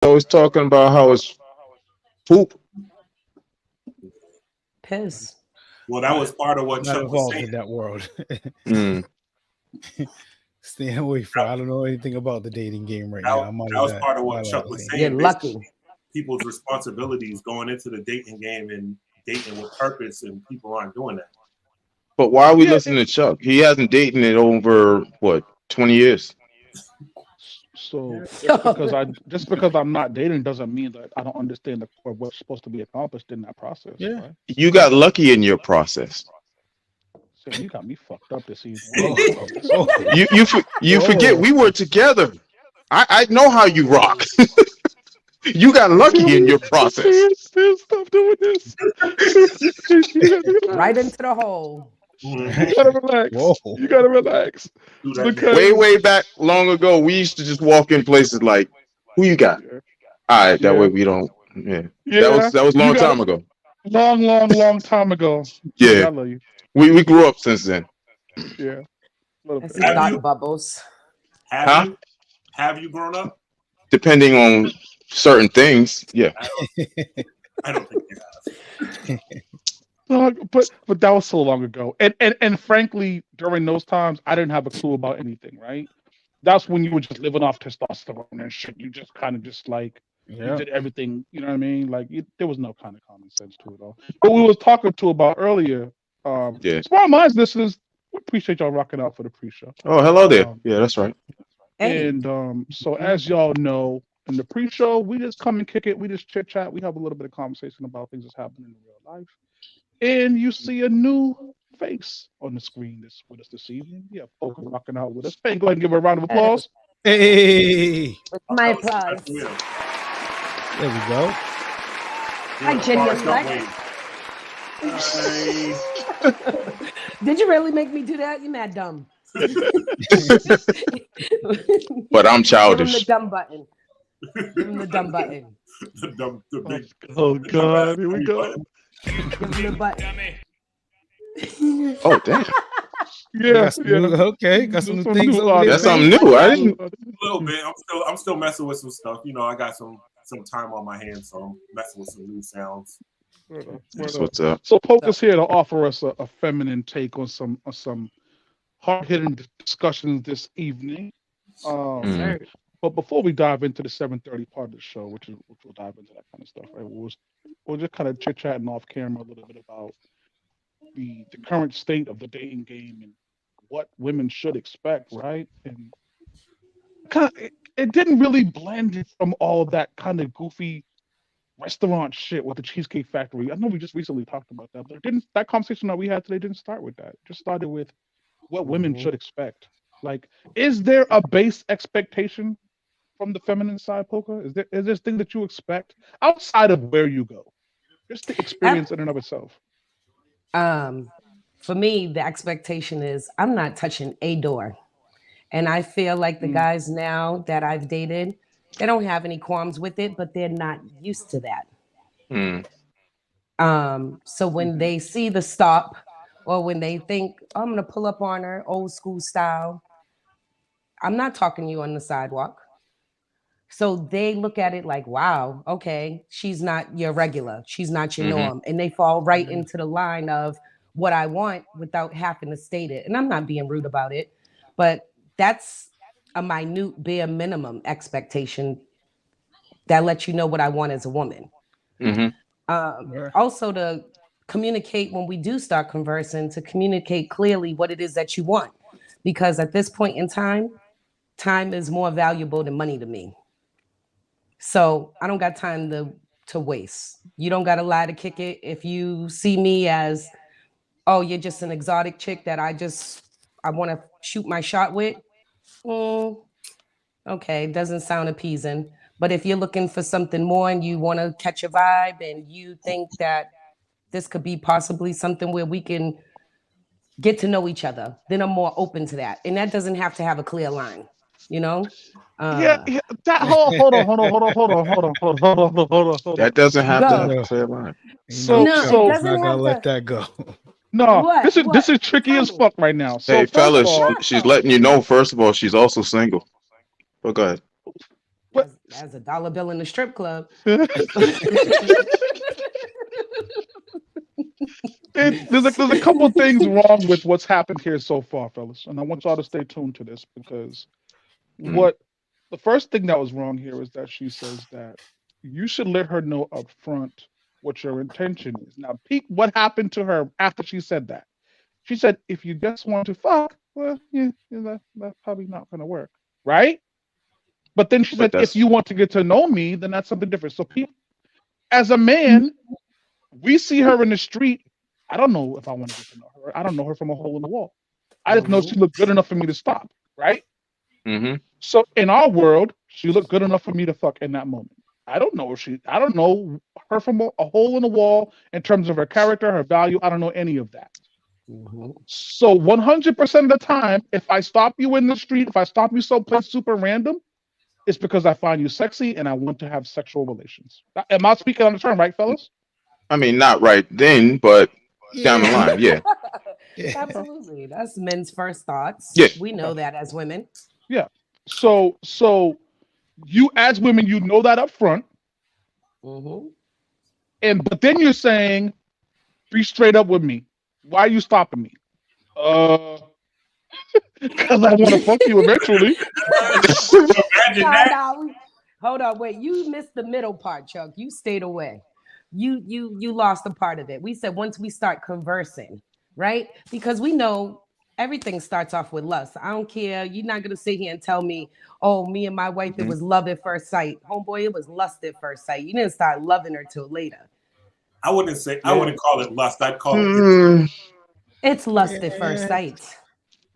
always talking about how it's poop. Piss. Well, that was part of what Not Chuck was involved saying. in that world. Mm. Stay away from. I don't know anything about the dating game right That, now. I'm out that of was that. part of I'm what out Chuck of was that. You're saying. lucky. Basically, people's responsibilities going into the dating game and dating with purpose, and people aren't doing that. But why are we listening to Chuck? He hasn't dated in over what 20 years. So Yo, just because I'm not dating doesn't mean that I don't understand the core of what's supposed to be accomplished in that process, Yeah. right? You got lucky in your process. Sam, you got me fucked up this evening. Oh, I don't know about this. oh, You forget oh. we were together. I know how you rock. You got lucky in your process. Sam, stop doing this. You gotta right relax. into the hole. Mhm. You gotta relax. Whoa. You gotta relax. Do that Because Way back long ago, we used to just walk in places like, "Who you got?" yeah, All right, that yeah, way we don't. Yeah, yeah. that was a You long got time ago. long time ago. Yeah, Yeah, I love you. we grew up since then. Yeah, a little I bit. see Have thought you? bubbles. Have Huh? you? Have you grown up? Depending on certain things, yeah. I don't think you have. But that was so long ago, and frankly, during those times, I didn't have a clue about anything. Right? That's when you were just living off testosterone and shit. You just kind of just like you Yeah. did everything. You know what I mean? Like there was no kind of common sense to it all. But we was talking to about earlier. Yeah. Small minds listeners, we appreciate y'all rocking out for the pre-show. Oh, hello there. Um, Yeah, that's right. Hey, and so as y'all know, in the pre-show, we just come and kick it. We just chit chat. We have a little bit of conversation about things that's happening in real life. And you see a new face on the screen this with us this evening. Yeah, folks rocking out with us. Hey, go ahead and give her a round of yes, applause. Hey, with I'll my tell us applause. special wheel. there we go. Hi, Doing a Jenny Forrest and Gump Lex. wave. Did you really make me do that? You're mad dumb. Give But I'm him the childish. dumb button. Give him the dumb button. The big, Oh the God, here we dumbass go. button. Give him the button. Oh, damn. We Yeah, got some new, okay, got some new Some things new over there. That's audio. something new. I didn't. A little bit. I'm still messing with some stuff. You know, I got some time on my hands, so I'm messing with some new sounds. That's what's up. So Poker's here to offer us a feminine take on some hard hitting discussions this evening. Mm. Sir. But before we dive into the 7:30 part of the show, which we'll dive into that kind of stuff, right? We'll just kind of chit chatting off camera a little bit about the current state of the dating game and what women should expect, right? And it didn't really blend from all that kind of goofy restaurant shit with the Cheesecake Factory. I know we just recently talked about that, but it didn't that conversation that we had today didn't start with that. It just started with what women should expect. Like, is there a base expectation from the feminine side, Poker? Is this thing that you expect outside of where you go? Just the Ab- experience in and of itself. Um, for me, the expectation is I'm not touching a door. And I feel like the Mm, guys now that I've dated, they don't have any qualms with it, but they're not used to that. Mm. So when mhm. they see the stop or when they think, oh, I'm going to pull up on her old school style, I'm not talking to you on the sidewalk. So they look at it like, wow, okay, she's not your regular, she's not your Mm-hmm. norm. And they fall right into the line of what I want without having to state it. And I'm not being rude about it, but that's a minute, bare minimum expectation that lets you know what I want as a woman. Mm-hmm. Yeah. Also, to communicate when we do start conversing, to communicate clearly what it is that you want. Because at this point in time is more valuable than money to me. So I don't got time to waste. You don't got to lie to kick it. If you see me as, oh, you're just an exotic chick that I want to shoot my shot with. mm, okay, doesn't sound appeasing. But if you're looking for something more and you want to catch a vibe and you think that this could be possibly something where we can get to know each other, then I'm more open to that. And that doesn't have to have a clear line, you know? Yeah, Uh, yeah, that hold on. That doesn't You have to go. have a know, clear line. you know, So No, Chuck it so is doesn't not gonna have let to. that go. no, What? this What? is tricky Tell as me. fuck right now. So Hey, first of fellas, all, What she's though? letting you know. First of all, she's also single. But go ahead. But as a dollar bill in the strip club. there's a couple of things wrong with what's happened here so far, fellas, and I want y'all to stay tuned to this because Mm. what the first thing that was wrong here is that she says that you should let her know up front what your intention is. Now, Pete, what happened to her after she said that? She said, if you just want to fuck, well, that's probably not going to work, right? But then she But said, if that's you want to get to know me, then that's something different. So, Pete, as a man, we see her in the street. I don't know if I want to get to know her. I don't know her from a hole in the wall. I just know she looked good enough for me to stop, right? hmm So in our world, she looked good enough for me to fuck in that moment. I don't know her from a hole in the wall in terms of her character, her value. I don't know any of that. Mhm. So 100% of the time, if I stop you in the street, if I stop you someplace super random, it's because I find you sexy and I want to have sexual relations. Am I speaking on the term, right, fellas? I mean, not right then, but down the Yeah. line, yeah, Yeah. Absolutely. That's men's first thoughts. yeah. We know that as women. Yeah. So you as women, you know that up front, Hmm. but then you're saying, be straight up with me. Why are you stopping me? Because I want to fuck you eventually. Imagine No, that. no. Hold on, wait. You missed the middle part, Chuck. You stayed away. You lost a part of it. We said once we start conversing, right? Because we know everything starts off with lust. I don't care. You're not gonna sit here and tell me, oh, me and my wife, it Mhm. was love at first sight. Homeboy, it was lust at first sight. You didn't start loving her till later. I wouldn't call it lust. I'd call it Mm, It's lust at first Yeah. sight.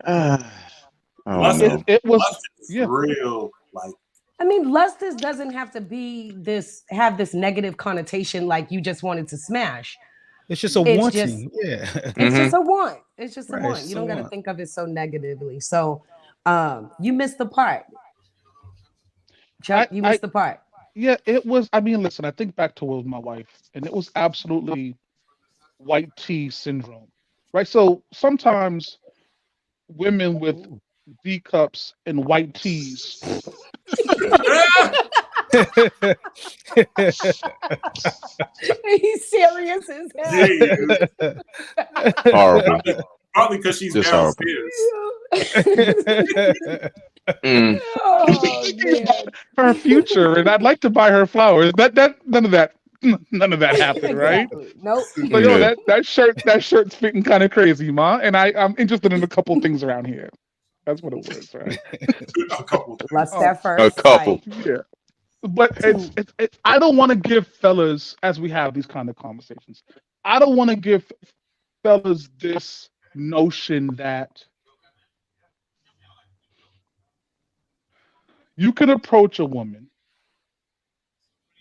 ah, I don't lust. It know. it was Lust is yeah. real. Like I mean, lust doesn't have to be have this negative connotation like you just wanted to smash. It's just a It's just wanting. Yeah. it's hmm just a want. It's just a Right. It's want. You just a don't got to want. think of it so negatively. So, you missed the part, Chuck. You I missed the part. yeah. It was. I mean, listen. I think back to with my wife, and it was absolutely white tea syndrome, right? So sometimes women with Ooh. D cups and white teas. He's serious as yeah, hell. yeah. Horrible, Probably because she's just horrible. downstairs. Mm. Oh Thinking about man. her future, and I'd like to buy her flowers. That none of that happened, right? Exactly. Nope. So yo, Yeah. that shirt's fitting kind of crazy, ma. And I'm interested in a couple things around here. That's what it was, right? A couple things. Lust Oh at A first couple. sight. yeah, but it's I don't want to give fellas as we have these kind of conversations. I don't want to give fellas this notion that you can approach a woman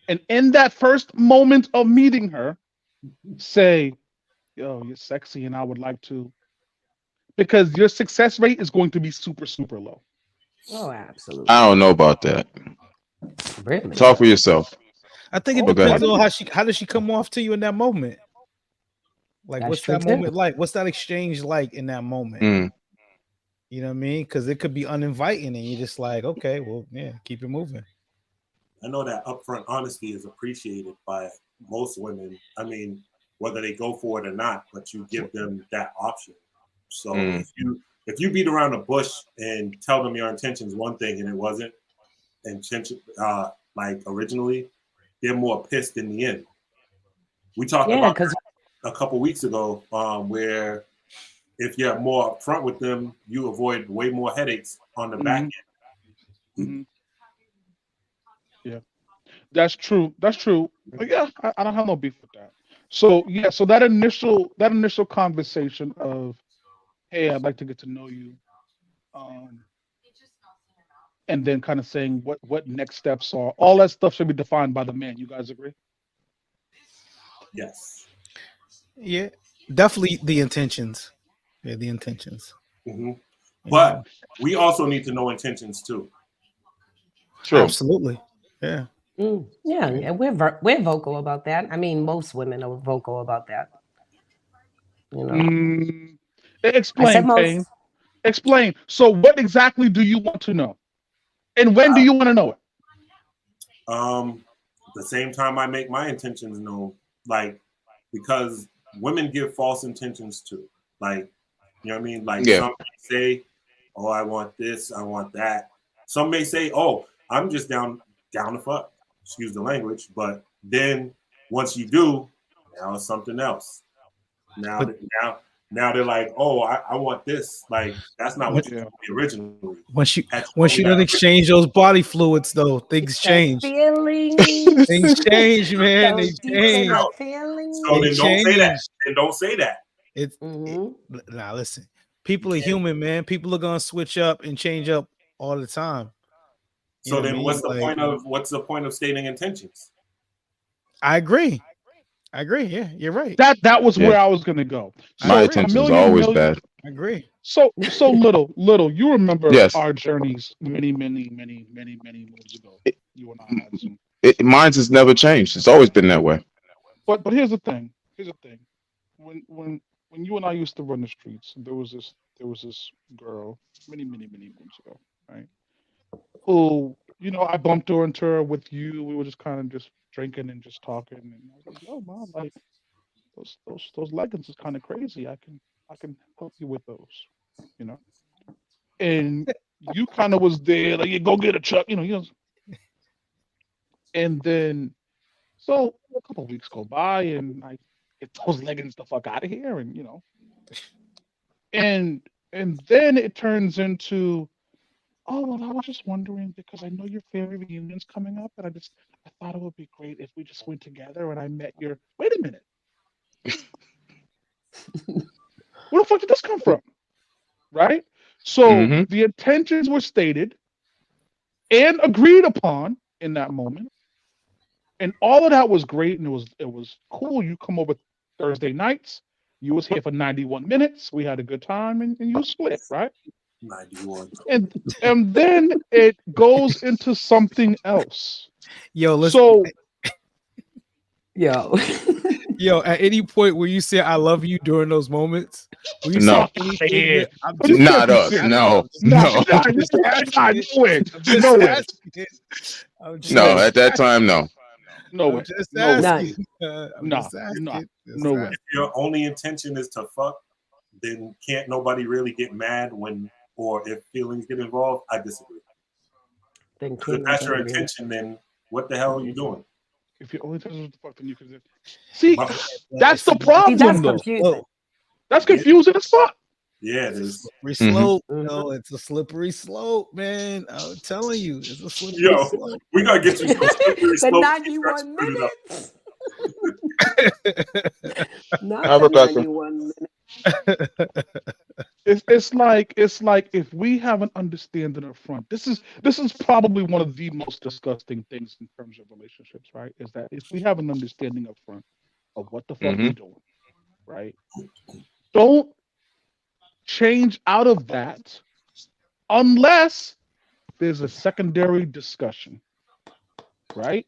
and in that first moment of meeting her, say, "Yo, you're sexy, and I would like to," because your success rate is going to be super, super low. Oh, I absolutely. don't know about that. Really? Talk for yourself. I think it Oh, But go why depends ahead. don't on you? how does she come off to you in that moment. Like, That's what's true that too. moment like? What's that exchange like in that moment? Mm. You know what I mean? Because it could be uninviting, and you're just like, okay, well, yeah, keep it moving. I know that upfront honesty is appreciated by most women. I mean, whether they go for it or not, but you give them that option. So Mm. if you beat around the bush and tell them your intention is one thing and it wasn't intention like originally, they're more pissed in the end. We talked Yeah, about because that a couple weeks ago, where if you're more upfront with them, you avoid way more headaches on the back Hmm. Hmm. Yeah, that's true. That's true. But yeah, I don't have no beef with that. So yeah, so that initial conversation of, hey, I'd like to get to know you, um, and then kind of saying what next steps are. All that stuff should be defined by the man. You guys agree? yes. Yeah, definitely the intentions. Yeah, the intentions. Hmm. You But know, we also need to know intentions too. True. absolutely. Yeah. yeah, yeah, we're vocal about that. I mean, most women are vocal about that. You know, Mm, I said explain, most. Pain. Explain. So, what exactly do you want to know, and when do Uh, you want to know it? The same time I make my intentions known, like because women give false intentions too. Like, you know what I mean? Like Yeah. some may say, "Oh, I want this, I want that." Some may say, "Oh, I'm just down to fuck." Excuse the language, but then once you do, now it's something else. Now, But- now they're like, "Oh, I want this." Like that's not what you Yeah. told me originally. Once you Had once told you me don't that exchange those body fluids, though, things That change. feelings. Things change, man. They Those deep change. inner So feelings. then don't say that. change. Then don't say that. It's Mhm. now listen. People are can't- human, man. People are gonna switch up and change up all the time. You So know what I then mean? what's the point of stating intentions? I agree. Yeah, you're right. That was Yeah. where I was gonna go. I My So agree. intentions are always bad. I agree. So little. You remember Yes. our journeys many moons ago. It, You and I had some. mine's has never changed. It's always been that way. But here's the thing. When you and I used to run the streets, there was this girl many moons ago, right? Who I bumped her into her with you. We were just kind of just drinking and just talking, and I was like, "Yo, mom, like those leggings is kind of crazy. I can help you with those, you know." And you kind of was there, like, "You go get a truck," and then so a couple of weeks go by, and I get those leggings the fuck out of here, and and then it turns into, "Oh, well, I was just wondering because I know your family reunion's coming up, and I thought it would be great if we just went together and I met your." Wait a minute, where the fuck did this come from? Right? So Mm-hmm. the intentions were stated and agreed upon in that moment, and all of that was great, and it was cool. You come over Thursday nights. You was here for 91 minutes. We had a good time, and you split, right? 91. And then it goes into something else. Yo, listen. So Yo. Yo, at any point where you say "I love you" during those moments, when you No. say anything, Yeah. I'm But you just, Not can't be us. serious. No. No, No. I'm just asking. no way. I'm just No way. asking. I'm just No. At that asking. time, no. No I'm way. just No way. asking. None. I'm Nah, just asking. nah, Just no way. asking. If your only intention is to fuck, then can't nobody really get mad or if feelings get involved. I disagree. Then Because if King that's is your angry. intention, then what the hell are you doing? If your only intention is to fuck, then you can. See, But- that's the See, that's problem, though. confusing. That's confusing as fuck. Yeah, it is. Slippery Mhm. slope. Mhm. No, it's a slippery slope, man. I'm telling you, it's a slippery Yo, slope. we gotta get you some slippery The slope. 91 minutes. Not Hi, the Rebecca. 91 minutes. It's like if we have an understanding up front. This is probably one of the most disgusting things in terms of relationships, right? Is that if we have an understanding up front of what the fuck we're doing, right? Don't change out of that unless there's a secondary discussion, right?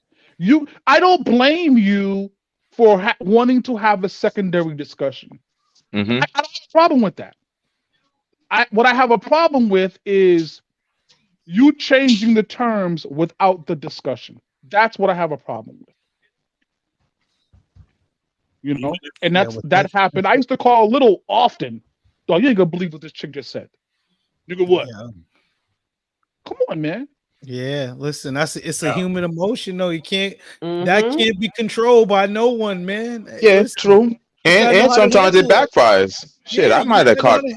I don't blame you for wanting to have a secondary discussion. Mm-hmm. I don't have a problem with that. What I have a problem with is you changing the terms without the discussion. That's what I have a problem with. And that happened. I used to call Little often. Dog, you ain't gonna believe what this chick just said. Nigga, what? Yeah. Come on, man. Yeah, listen, it's a human emotion, though. You can't Mhm. that can't be controlled by no one, man. Yeah, Listen, true. gotta know And how to sometimes it handle it. backfires. Shit, Yeah, I you might have gotta know how caught.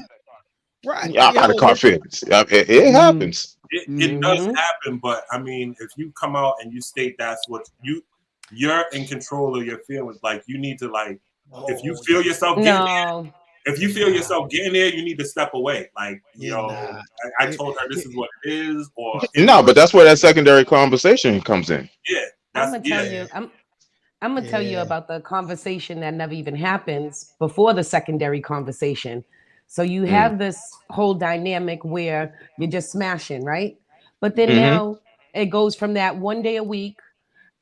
to- right. Yeah, I might have Yo, caught feelings. It happens. It does Mhm. happen, but I mean, if you come out and you state that's what you're in control of your feelings. Like you need to if you feel yourself getting there, No. if you feel yourself getting there, you need to step away. Like, Yeah, nah. I told her this is what it is, or No, but that's where that secondary conversation comes in. yeah, I'm that's gonna tell you. I'm gonna tell you Yeah. about the conversation that never even happens before the secondary conversation. So you Mm. have this whole dynamic where you're just smashing, right? But then Mhm. now it goes from that one day a week,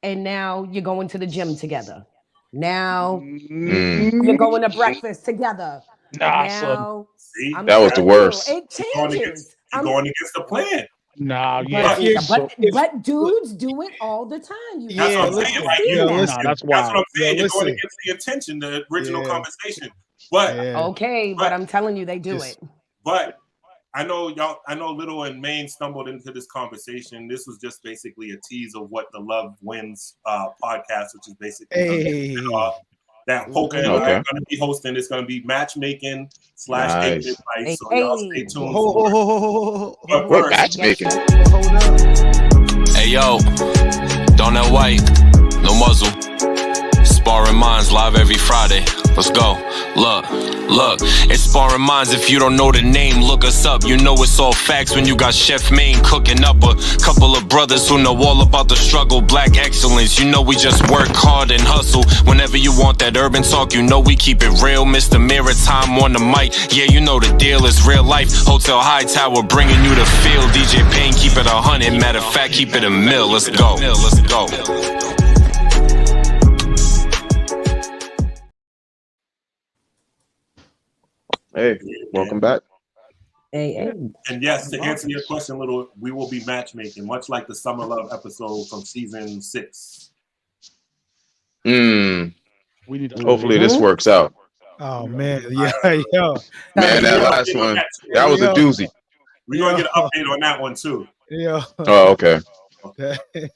and now you're going to the gym together. Now Mm. you're going to breakfast together. Nah, son. Now See, I'm That was the telling you, worst. it You're going changes. against, you're going against the plan. Nah, But, yeah. If So, but dudes do it all the time. You That's what I'm haven't saying. listen, Like seen you, yo, that. listen. nah, that's that's what I'm wild. saying. Yo, You're going listen. against the intention, the original Yeah. conversation. But Yeah. Okay, but I'm telling you, they do Just- it. But I know y'all. I know Little and Maine stumbled into this conversation. This was just basically a tease of what the Love Wins podcast, which is basically Hey. that Polka and I Okay. are going to be hosting. It's going to be matchmaking / dating Nice. advice. So y'all stay Hey. tuned Ho, for ho, it. ho, ho, ho, ho, But ho, What first, matchmaking? hold up. Hey yo, Donut White, no muzzle. Sparring Minds live every Friday. Let's go. Look, it's Sparring Minds. If you don't know the name, look us up. You know it's all facts when you got Chef Maine cooking up a couple of brothers who know all about the struggle. Black excellence, you know we just work hard and hustle. Whenever you want that urban talk, you know we keep it real. Mr. Maritime on the mic, yeah, you know the deal is real life. Hotel High Tower bringing you the feel. DJ Payne keep it 100. Matter of fact, keep it a mill. Let's go. Let's go. Hey, welcome back. Hey. and yes, to answer your question, Little, we will be matchmaking, much like the Summer Love episode from season 6. Mm, We need to hopefully this works out. Oh man, yeah, yo, Man, that Yeah. last one, that was a doozy. We're going to get an update on that one, too. yo. Oh, okay. Tori's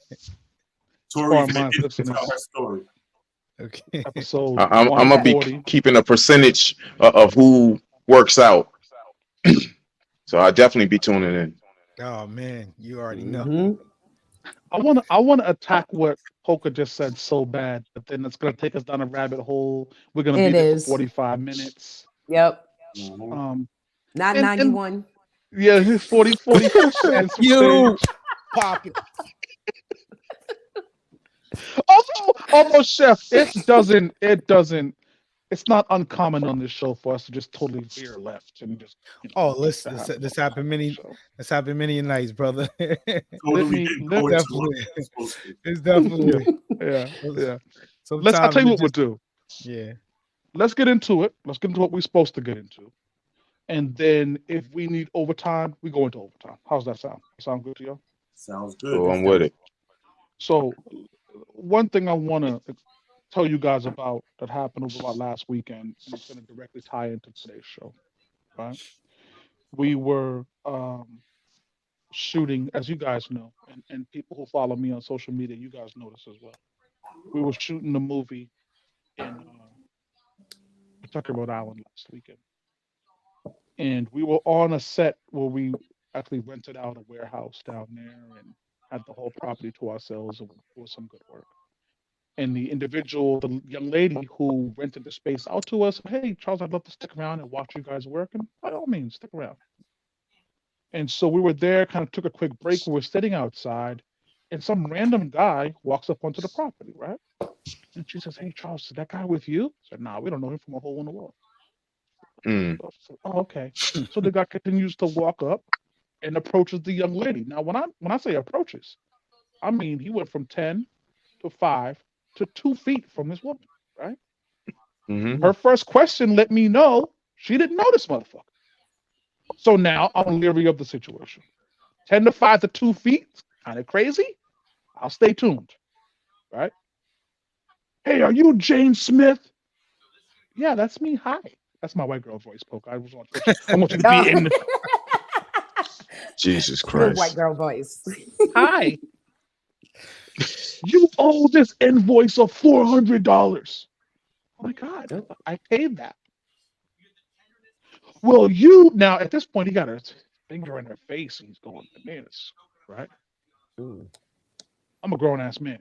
Sparring Minds been to listeners. tell her story. Okay. Episode I'm gonna be 140. keeping a percentage of who works out. So I'll definitely be tuning in. Oh man, you already know. Mhm. I wanna attack what Poker just said so bad, but then it's gonna take us down a rabbit hole. We're gonna It be there for is. 45 minutes. Yep. Mhm. Not And- 91. Yeah, he's 45 seconds. You pop it. Although Chef, it's not uncommon on this show for us to just totally veer left and just Oh, listen, have this a happened many. show. This happened many nights, brother. Totally me- didn't let- go into Definitely. what we were supposed to. It's definitely. Yeah. Sometimes I'll tell you it what we'll just- do. Yeah. Let's get into it. Let's get into what we're supposed to get into. And then if we need overtime, we go into overtime. How's that sound? Sound good to you? Sounds good. So I'm with it. So one thing I want to tell you guys about that happened over about last weekend, and it's going to directly tie into today's show. Right? We were shooting, as you guys know, and people who follow me on social media, you guys know this as well. We were shooting a movie in Kentucky, Rhode Island last weekend. And we were on a set where we actually rented out a warehouse down there and had the whole property to ourselves, and it was some good work. And the young lady who rented the space out to us, hey, Charles, I'd love to stick around and watch you guys work. And by all means, stick around. And so we were there, kind of took a quick break. We were sitting outside, and some random guy walks up onto the property, right? And she says, hey, Charles, is that guy with you? I said, nah, we don't know him from a hole in the wall. Mm. So I said, oh, okay. So the guy continues to walk up and approaches the young lady. Now, when I say approaches, I mean he went from 10 to 5 to 2 feet from this woman, right? Hmm. Her first question let me know she didn't know this motherfucker. So now I'm leery of the situation. 10 to 5 to 2 feet, kind of crazy. I'll stay tuned, right? Hey, are you Jane Smith? Yeah, that's me. Hi. That's my white girl voice, Poke. I was on Twitch. I want you to be in. Jesus Good white Christ. girl voice. Hi. You owe this invoice of $400. Oh my God, I paid that. Well, you now at this point he got a finger in her face and he's going bananas, right? I'm a grown ass man,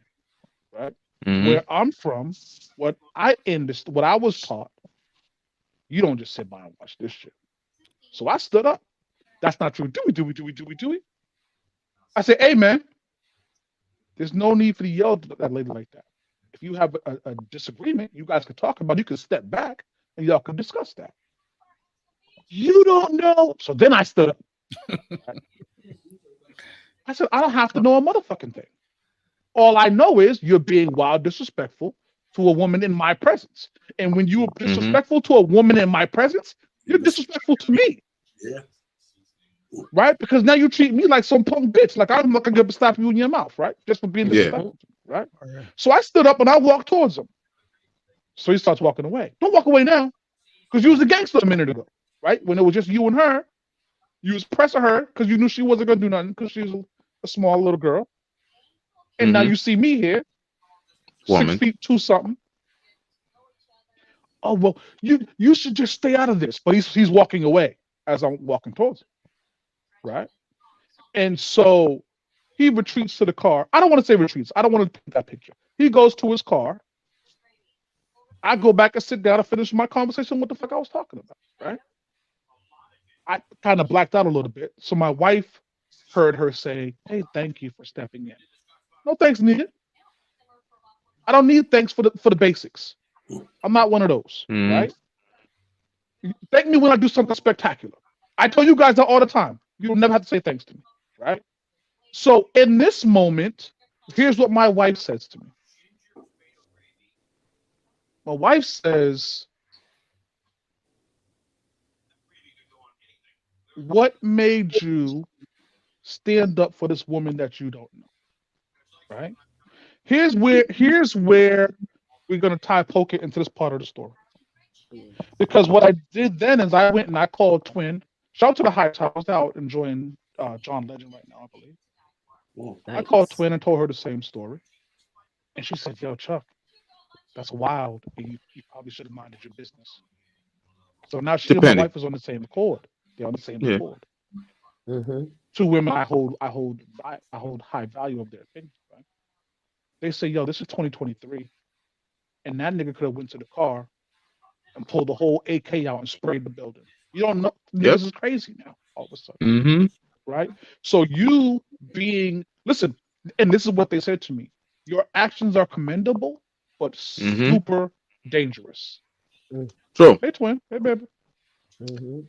right? Mhm. Where I'm from, what I was taught, you don't just sit by and watch this shit. So I stood up. That's not true. Do we? I said, hey man, there's no need for you to yell at that lady like that. If you have a disagreement, you guys can talk about it. You can step back and y'all can discuss that. You don't know. So then I stood up. I said, I don't have to know a motherfucking thing. All I know is you're being wild disrespectful to a woman in my presence. And when you're disrespectful to a woman in my presence, you're disrespectful to me. Yeah. right? Because now you treat me like some punk bitch, like I'm looking to slap you in your mouth, right? Just for being Yeah. disrespectful, right? So I stood up and I walked towards him. So he starts walking away. Don't walk away now, because you was a gangster a minute ago, right? When it was just you and her, you was pressing her because you knew she wasn't gonna do nothing because she was a small little girl. And now Mhm. you see me here, Woman. 6'2" something. Oh well, you should just stay out of this. But he's walking away as I'm walking towards him, right? And so he retreats to the car. I don't want to say retreats. I don't want to paint that picture. He goes to his car. I go back and sit down and finish my conversation. What the fuck I was talking about, right? I kind of blacked out a little bit. So my wife heard her say, "Hey, thank you for stepping in." No thanks needed. I don't need thanks for the basics. I'm not one of those, Mhm. right? Thank me when I do something spectacular. I tell you guys that all the time. You don't never have to say thanks to me, right? So in this moment, here's what my wife says to me. My wife says, "What made you stand up for this woman that you don't know?" Right? Here's where we're gonna tie poker into this part of the story. Because what I did then is I went and I called Twin. Shout out to the Heights. I was out enjoying John Legend right now, I believe. I called Nice. Twin and told her the same story. And she said, "Yo, Chuck, that's wild. And you probably should have minded your business." So now she and my Depending. wife is on the same accord. They're on the same Yeah. accord. Mm-hmm. Two women I hold high value of their opinions, right? They say, "Yo, this is 2023. And that nigga could have went to the car and pulled the whole AK out and sprayed the building. You don't know, Yep. niggas is crazy now, all of a sudden, Mhm. right?" So you listen, and this is what they said to me: your actions are commendable, but Mhm. super dangerous. True. Hey, Twin. Hey, baby. Mm-hmm.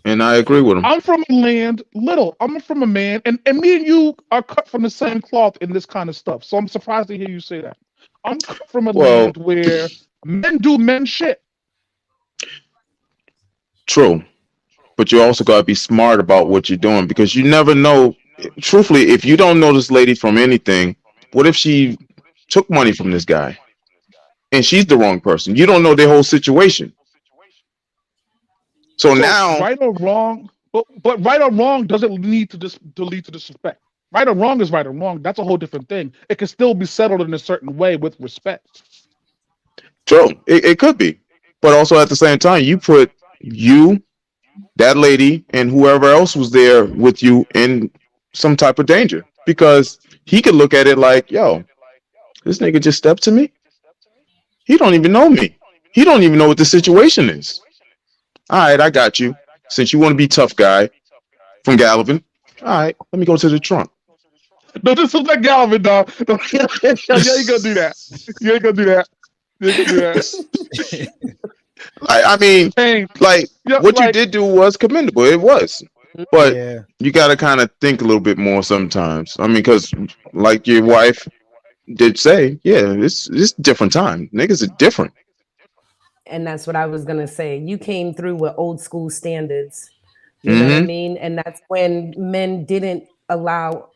And I agree with him. I'm from a land, little. I'm from a man, and me and you are cut from the same cloth in this kind of stuff. So I'm surprised to hear you say that. I'm cut from a Well, land where men do men shit. true. But you also got to be smart about what you're doing because you never know. Truthfully, if you don't know this lady from anything, what if she took money from this guy and she's the wrong person? You don't know their whole situation. So So now, right or wrong, but right or wrong doesn't need to lead to disrespect. Right or wrong is right or wrong. That's a whole different thing. It can still be settled in a certain way with respect. true, it could be. But also at the same time, you put you, that lady, and whoever else was there with you in some type of danger because he could look at it like, yo, this nigga just stepped to me. He don't even know me. He don't even know what the situation is. All right, I got you. Since you want to be tough guy from Galvin, all right, let me go to the trunk. No, this is like Galvin, dog. You ain't gonna do that. You ain't gonna do that. You ain't gonna do that. I mean, Pain. like Yeah, what you like did do was commendable. It was, but Yeah. you got to kind of think a little bit more sometimes. I mean, because like your wife did say, yeah, it's different time. Niggas are different. And that's what I was gonna say. You came through with old school standards. You know what I Mm-hmm. mean? And that's when men didn't allow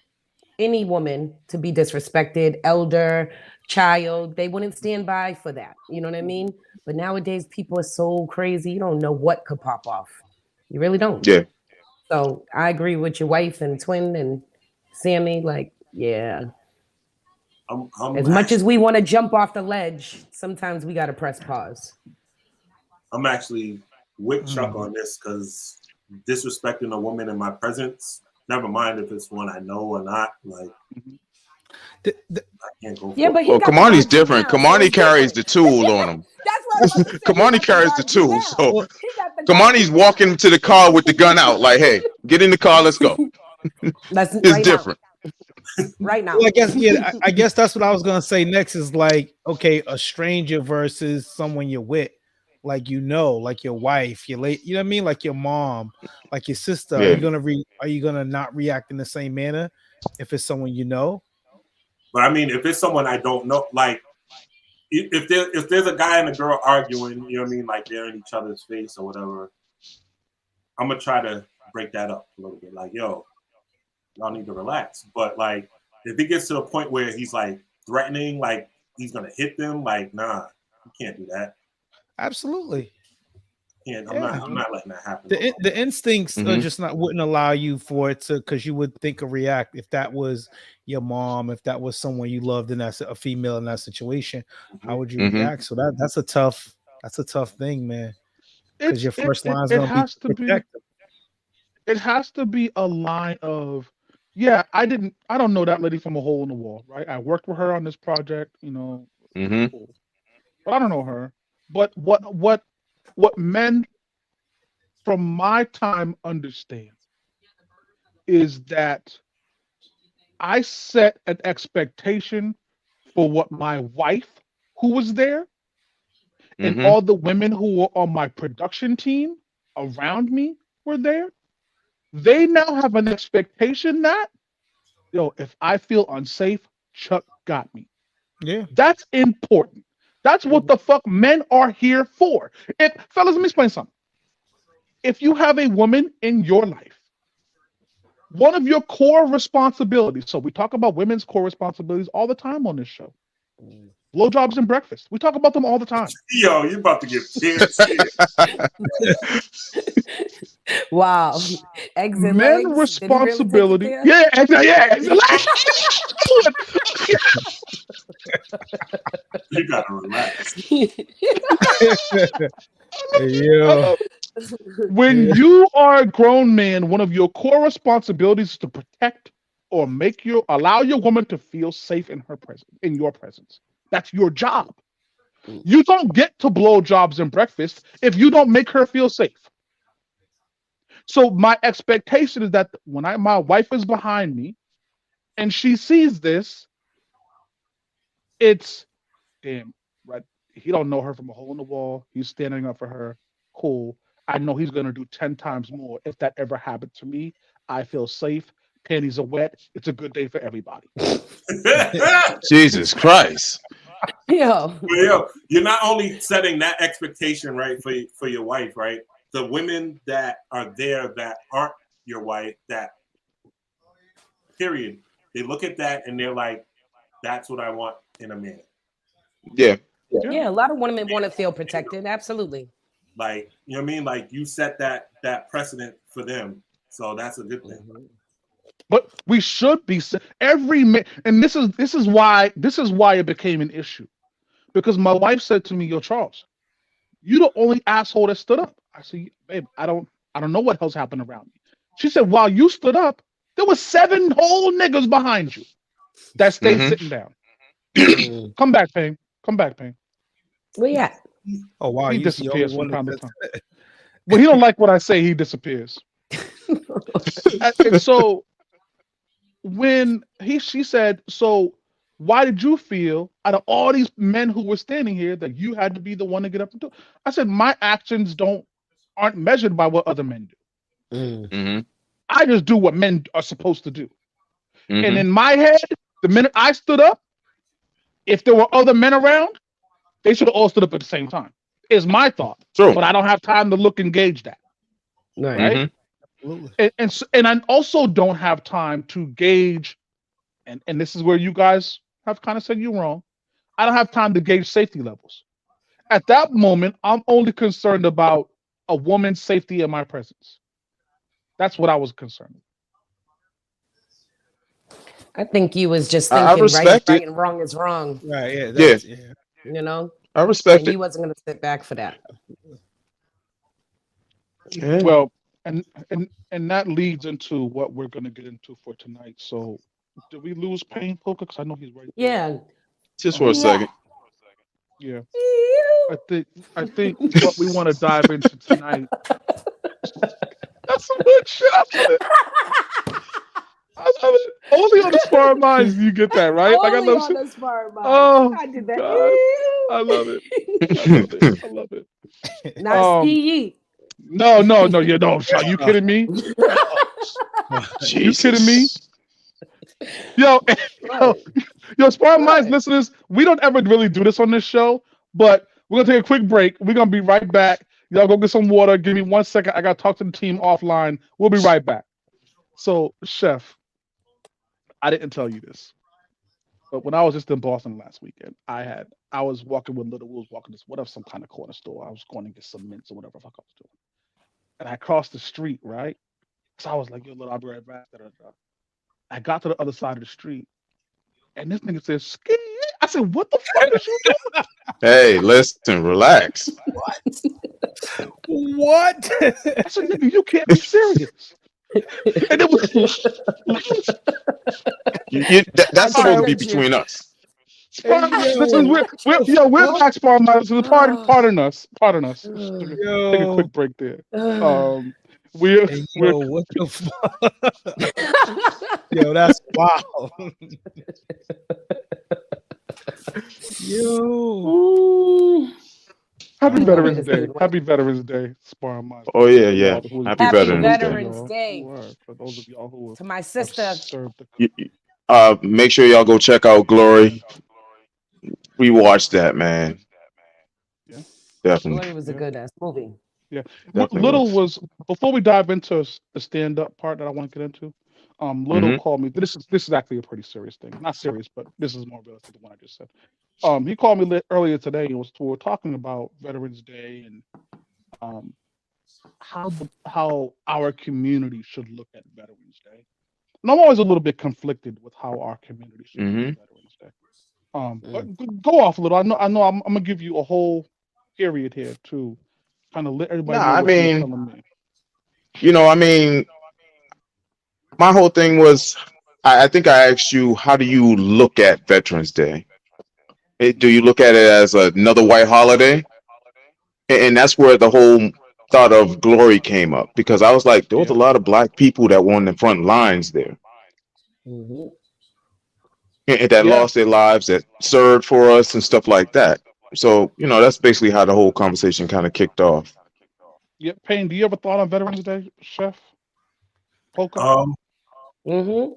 any woman to be disrespected, elder, child. They wouldn't stand by for that. You know what I mean? But nowadays, people are so crazy. You don't know what could pop off. You really don't. Yeah. So I agree with your wife and Twin and Sammy. Like, yeah. I'm As much as actually we want to jump off the ledge, sometimes we got to press pause. I'm actually with Chuck Mhm. on this because disrespecting a woman in my presence, never mind if it's one I know or not, like I can't go Yeah, for but it. he Well, got the Kamani's RG different. now, so Kamani it's carries different. the tool on him. That's what I was about to say. He Kamani got the carries the Guardian tool. now. So He got the Kamani's Guardian walking now. to the car with the gun out, like, hey, get in the car, let's go. That's It's right now. different. Right now. Well, I guess I guess that's what I was gonna say next is like, okay, a stranger versus someone you're with, like like your wife, your late, you know what I mean, like your mom, like your sister. Are Yeah. you gonna are you gonna not react in the same manner if it's someone you know? But I mean, if it's someone I don't know, like if there's a guy and a girl arguing, you know what I mean, like they're in each other's face or whatever, I'm gonna try to break that up a little bit. Like, yo, y'all need to relax. But like, if it gets to the point where he's like threatening, like he's gonna hit them, like, nah, you can't do that. Absolutely. I'm not letting that happen. The instincts are just not wouldn't allow you for it to, because you would think or react if that was your mom, if that was someone you loved and that's a female in that situation. How would you react? So that's a tough thing, man. Because your first line is gonna be protective. It has to be a line of, yeah, I don't know that lady from a hole in the wall, right? I worked with her on this project, cool. But I don't know her. But what men from my time understand is that I set an expectation for what my wife, who was there, and all the women who were on my production team around me were there. They now have an expectation that, if I feel unsafe, Chuck got me. Yeah. That's important. That's what the fuck men are here for. Fellas, let me explain something. If you have a woman in your life, one of your core responsibilities, so we talk about women's core responsibilities all the time on this show. Blowjobs and breakfast. We talk about them all the time. Yo, you're about to get pissed. Wow. Exit Men legs. responsibility. Did he really take it there? You gotta relax. Yeah. When you are a grown man, one of your core responsibilities is to protect or allow your woman to feel safe in your presence. That's your job. You don't get to blowjobs and breakfast if you don't make her feel safe. So my expectation is that when my wife is behind me and she sees this, it's damn right. He don't know her from a hole in the wall. He's standing up for her. Cool. I know he's gonna do 10 times more if that ever happened to me. I feel safe. Panties are wet. It's a good day for everybody. Jesus Christ. Yo. You're not only setting that expectation, right, for your wife, right? The women that are there that aren't your wife, that period, they look at that and they're like, that's what I want in a man. Yeah. Yeah, a lot of women want to feel protected. Absolutely. Like, you know what I mean? Like you set that precedent for them. So that's a good thing. But we should be every man, and this is why it became an issue. Because my wife said to me, "Yo, Charles, you the only asshole that stood up." I said, "Babe, I don't know what else happened around me." She said, "While you stood up, there was 7 whole niggas behind you that stayed sitting down." Come back, Payne. Come back, Payne. Where you at? Oh wow, He he's the only disappears from one time to that time. When he don't like what I say, he disappears. And so when she said, "So why did you feel out of all these men who were standing here that you had to be the one to get up and do it?" I said, "My actions aren't measured by what other men do. I just do what men are supposed to do." And in my head, the minute I stood up, if there were other men around, they should have all stood up at the same time. Is my thought. True. But I don't have time to look and gauge that. Right? And I also don't have time to gauge, and this is where you guys have kind of said you're wrong. I don't have time to gauge safety levels. At that moment, I'm only concerned about a woman's safety in my presence. That's what I was concerned with. I think you was just I thinking respect right it. and wrong is wrong. Right, Yeah. You know? I respect And it. you wasn't gonna sit back for that. Yeah. Well, and that leads into what we're going to get into for tonight. So, did we lose Payne Poker? Because I know he's right there. Yeah. Just for a second. Yeah. I think what we want to dive into tonight. That's some good shit. I love it. Only on the Sparring Minds you get that, right? Only I love on the Sparring Minds. Oh, I did that. God. I love it. I love it. Not ski. No, you don't. Are you kidding me? You kidding me? Yo, Sparring Minds listeners, we don't ever really do this on this show, but we're gonna take a quick break. We're gonna be right back. Y'all go get some water. Give me 1 second. I got to talk to the team offline. We'll be right back. So, Chef, I didn't tell you this, but when I was just in Boston last weekend, I was walking with Little. We was walking this some kind of corner store. I was going to get some mints or whatever the fuck I was doing, and I crossed the street, right? So I was like, "Yo, Little, I'll be right back." Da, da, da. I got to the other side of the street, and this nigga says, "Ski." I said, "What the fuck is you doing?" Hey, listen, relax. What? I said, "Nigga, you can't be serious." And it was That's I supposed to be told you. between us. listen, we're back, Sparring Minds. Pardon us. Take a Yo, quick break there. We're hey, we're yo, what the fuck? Yo, that's wild. Yo. Happy You know what Veterans this Day. is. Happy Veterans Day, Sparring Minds. Oh yeah, For yeah. y'all who Happy Happy for Veterans those of Day. Veterans y'all Day who are for those of y'all who to my have sister. served the Make sure y'all go check out Glory. We watched that, man. yeah. Glory Definitely, was a Yeah. good ass movie. Yeah. definitely Little was. was before we dive into the stand up part that I want to get into. Little Hmm. called me. This is actually a pretty serious thing. Not serious, but this is more realistic than what I just said. He called me earlier today and we were talking about Veterans Day and um how our community should look at Veterans Day. And I'm always a little bit conflicted with how our community should look at Hmm. Veterans Day. But Mm. go off a little. I know. I'm gonna give you a whole period here to kind of let everybody Nah, know I what you were mean, telling me. I mean, my whole thing was, I think I asked you, how do you look at Veterans Day? Do you look at it as another white holiday? And that's where the whole thought of glory came up because I was like, there was a Yeah. lot of black people that were on the front lines there Mhm. and that Yeah. lost their lives, that served for us and stuff like that. So, that's basically how the whole conversation kind of kicked off. Yeah. Payne, do you ever thought on Veterans Day, Chef Polka? Um, Mhm.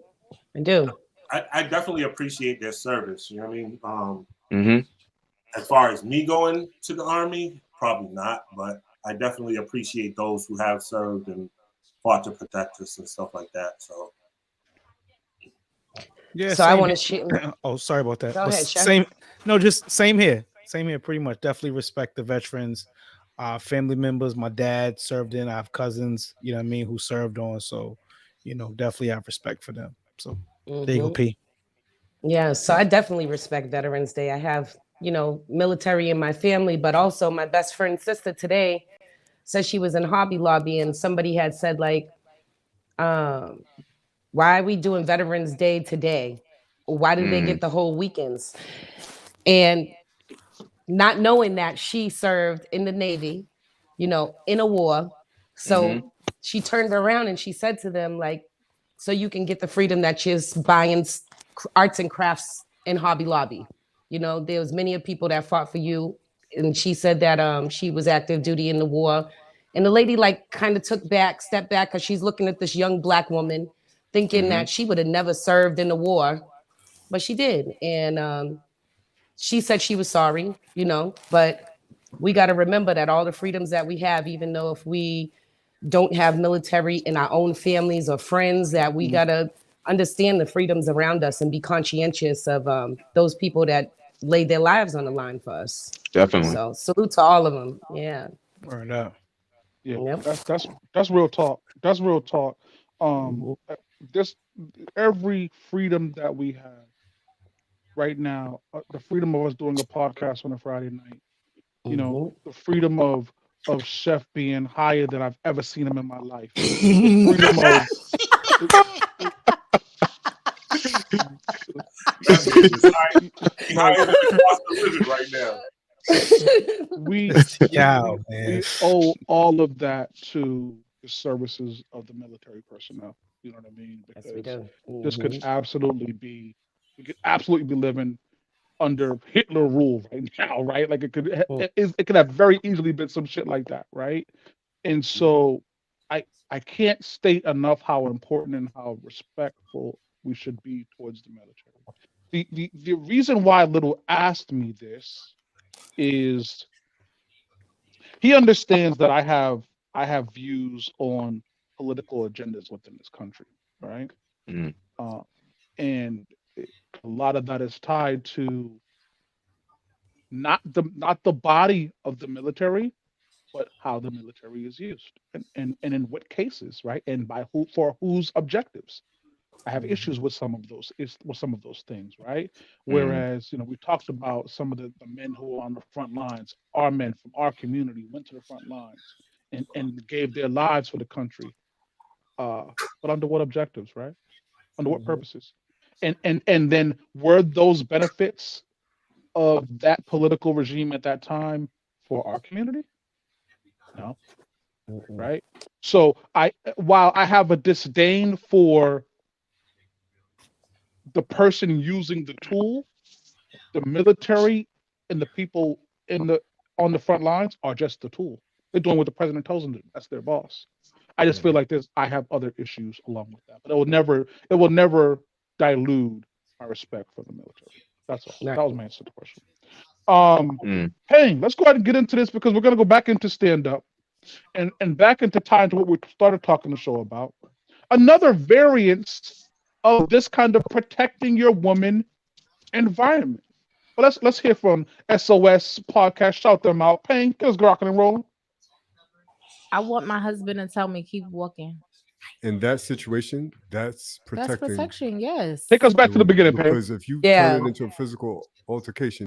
I do. I definitely appreciate their service. You know what I mean? Hmm. As far as me going to the army, probably not, but I definitely appreciate those who have served and fought to protect us and stuff like that. So Yeah, So I same want to here. share. Oh, sorry about that. Go But ahead, Chef. same, no, just same here. Same here, pretty much. Definitely respect the veterans, family members. My dad served in. I have cousins, you know what I mean, who served on. So, definitely have respect for them. So there you go, Hmm. P. Yeah. So I definitely respect Veterans Day. I have, military in my family, but also my best friend's sister today said she was in Hobby Lobby and somebody had said like, um, why are we doing Veterans Day today? Why do they Mm. get the whole weekends? And not knowing that she served in the Navy, in a war. Hmm. So she turned around and she said to them, like, so you can get the freedom that you're buying arts and crafts in Hobby Lobby. There was many of people that fought for you. And she said that she was active duty in the war. And the lady like kind of stepped back because she's looking at this young black woman thinking Hmm. that she would have never served in the war, but she did. And she said she was sorry, but we got to remember that all the freedoms that we have, even though if we don't have military in our own families or friends, that we got to understand the freedoms around us and be conscientious of those people that laid their lives on the line for us. Definitely. So salute to all of them. Yeah. Word up. Yeah. Yep. That's real talk. That's real talk. Mhm. This every freedom that we have right now, the freedom of us doing a podcast on a Friday night, Mhm. the freedom of Chef being higher than I've ever seen him in my life, the freedom of that man is higher than the cost of living right now. we Yeah, we man. we owe all of that to the services of the military personnel. You know what I mean? Yes, we Because do. this could Mhm. absolutely be, we could absolutely be living under Hitler rule right now, right? Like it could have very easily been some shit like that, right? And so I can't state enough how important and how respectful we should be towards the military. The reason why Little asked me this is he understands that I have views on political agendas within this country, right? Mm. Uh, and a lot of that is tied to not the body of the military, but how the military is used, and in what cases, right? And by who, for whose objectives. I have issues with some of those things, right? Mm. Whereas, we talked about some of the men who are on the front lines, our men from our community went to the front lines and gave their lives for the country. Uh, but under what objectives, right? Under what purposes? And then were those benefits of that political regime at that time for our community? No, right? So while I have a disdain for the person using the tool, the military and the people in the on the front lines are just the tool. They're doing what the president tells them to do. That's their boss. I just feel like I have other issues along with that, but it will never dilute my respect for the military. That's all. Right. That was my answer to the question. Mm. Hey, let's go ahead and get into this because we're gonna go back into stand up and back into tying to what we started talking the show about. Another variance of this kind of protecting your woman environment. Well, let's hear from SOS podcast. Shout them out. Pain, get us rocking and rolling. I want my husband to tell me keep walking. In that situation, that's That's protecting. protection, yes. Take us back to the beginning, Pain. Because if you Yeah. turn it into a physical altercation,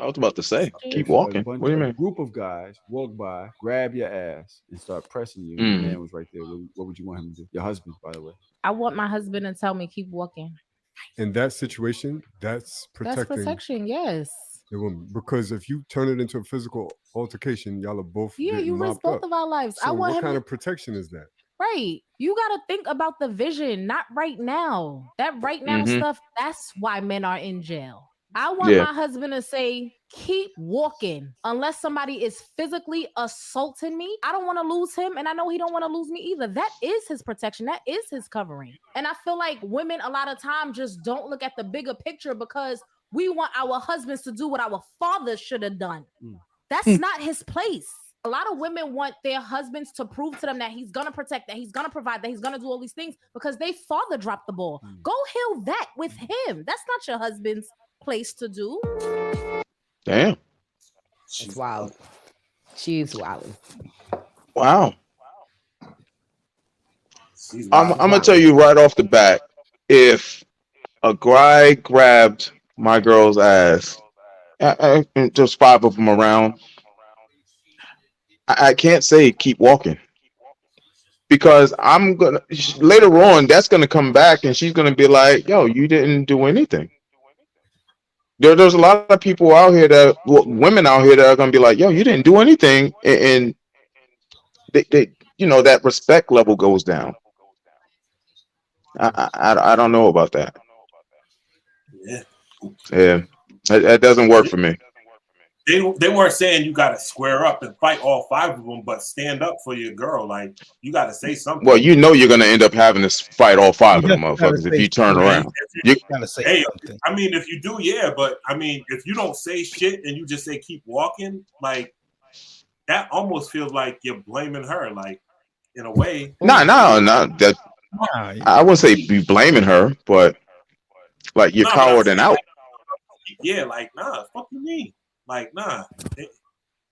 I was about to say, keep If a walking. bunch- What do you a mean? group of guys walk by, grab your ass, and start pressing you. Mm. The man was right there. What would you want him to do? Your husband, by the way. I want my husband to tell me keep walking. in that situation, that's protecting That's protection, yes. the woman. Because if you turn it into a physical altercation, y'all are both Yeah, getting you risk mopped both up. of our lives. I So want what him kind to, of protection is that? right. You gotta think about the vision, not right now. That right now Mhm. stuff, that's why men are in jail. I want Yeah. my husband to say, keep walking. Unless somebody is physically assaulting me, I don't want to lose him. And I know he don't want to lose me either. That is his protection. That is his covering. And I feel like women a lot of time just don't look at the bigger picture because we want our husbands to do what our fathers should have done. That's not his place. A lot of women want their husbands to prove to them that he's gonna protect, that he's gonna provide, that he's gonna do all these things because they father dropped the ball. Go heal that with him. That's not your husband's place to do. Damn. It's wild. She's wild. Wow. She's I'm wild. gonna tell you right off the bat, if a guy grabbed my girl's ass, and just five of them around, I can't say keep walking because I'm gonna later on that's gonna come back and she's gonna be like, "Yo, you didn't do anything." There's a lot of people out here women out here that are gonna be like, "Yo, you didn't do anything," and they that respect level goes down. I don't know about that. Yeah. Yeah, that doesn't work for me. They weren't saying you got to square up and fight all five of them, but stand up for your girl. Like, you got to say something. Well, you're gonna end up having to fight all five of them You gotta motherfuckers if say you turn something. around. You gotta say Hey, something. I mean, if you do, yeah, but I mean, if you don't say shit and you just say keep walking, like that almost feels like you're blaming her, like in a way. No. That Nah, I wouldn't say be blaming her, but like you're Nah, but I'm cowarding saying, out. like, yeah, like nah, fuck you mean, like nah.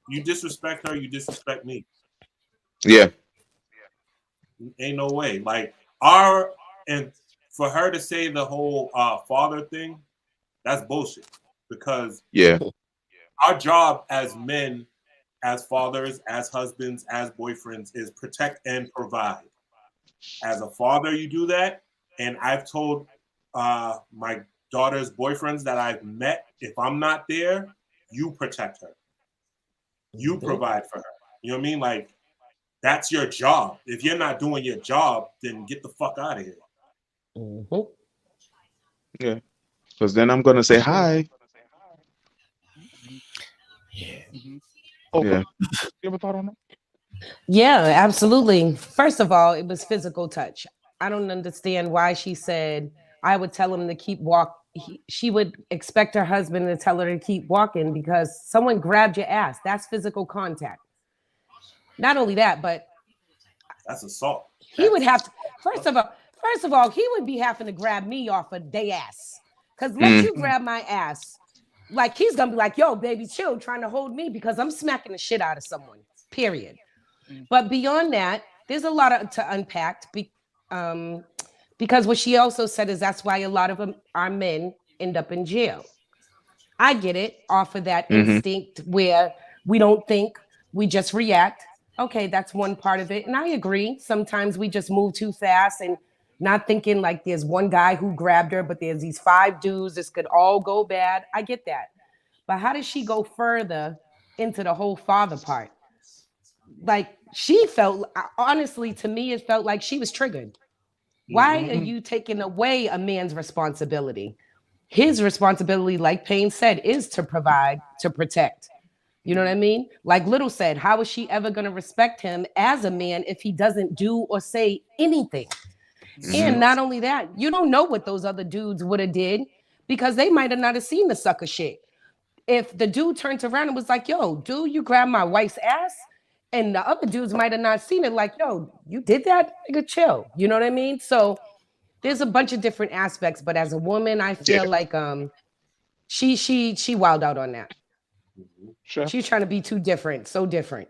You disrespect her, you disrespect me. Yeah. Ain't no way. Like and for her to say the whole father thing, that's bullshit. Because Yeah. our job as men, as fathers, as husbands, as boyfriends is protect and provide. As a father, you do that. And I've told my daughter's boyfriends that I've met, if I'm not there, you protect her. You provide for her. You know what I mean? Like, that's your job. If you're not doing your job, then get the fuck out of here. Yeah. Because then I'm gonna say hi. Okay. Yeah. You ever thought on that? Yeah, absolutely. First of all, it was physical touch. I don't understand why she said I would tell him to keep she would expect her husband to tell her to keep walking because someone grabbed your ass. That's physical contact. Not only that, but that's assault. He would have to, first of all, he would be having to grab me off of day ass. Because let you grab my ass. Like he's gonna be like, yo, baby, chill, trying to hold me because I'm smacking the shit out of someone. Period. But beyond that, there's a lot to unpack. Because what she also said is that's why a lot of our men end up in jail. I get it off of that instinct where we don't think, we just react. Okay, that's one part of it. And I agree. Sometimes we just move too fast and not thinking like there's one guy who grabbed her, but there's these 5 dudes. This could all go bad. I get that. But how does she go further into the whole father part? Like she felt, honestly, to me, it felt like she was triggered. Why are you taking away a man's responsibility? His responsibility, like Payne said, is to provide, to protect. You know what I mean? Like Little said, how is she ever going to respect him as a man if he doesn't do or say anything? And not only that, you don't know what those other dudes would have did because they might have not have seen the sucker shit. If the dude turns around and was like, yo, dude, you grabbed my wife's ass, and the other dudes might have not seen it, like, yo, you did that? Nigga, chill. You know what I mean? So there's a bunch of different aspects, but as a woman, I feel like she wilded out on that. Sure. She's trying to be too different, so different.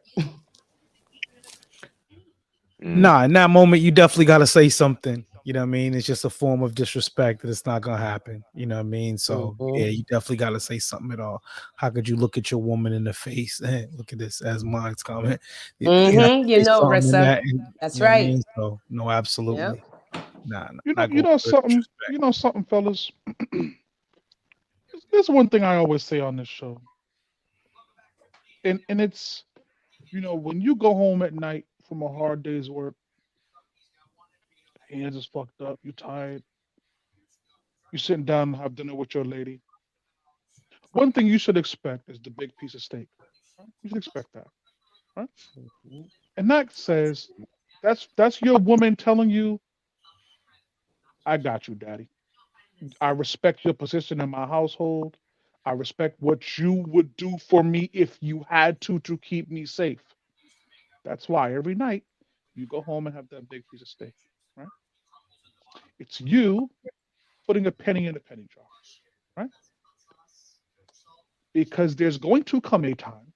Nah, in that moment, you definitely got to say something. You know what I mean? It's just a form of disrespect that it's not going to happen. You know what I mean? So, yeah, you definitely got to say something at all. How could you look at your woman in the face? Look at this as mine's comment. You know, Rissa. That's right. I mean? So, no, absolutely. Yep. Nah, you know something, fellas. There's one thing I always say on this show. And it's, you know, when you go home at night from a hard day's work, hands is fucked up, you're tired, you're sitting down and have dinner with your lady. One thing you should expect is the big piece of steak. Right? You should expect that. Right? And that says, that's your woman telling you, I got you, daddy. I respect your position in my household. I respect what you would do for me if you had to keep me safe. That's why every night you go home and have that big piece of steak, right? It's you putting a penny in a penny jar, right? Because there's going to come a time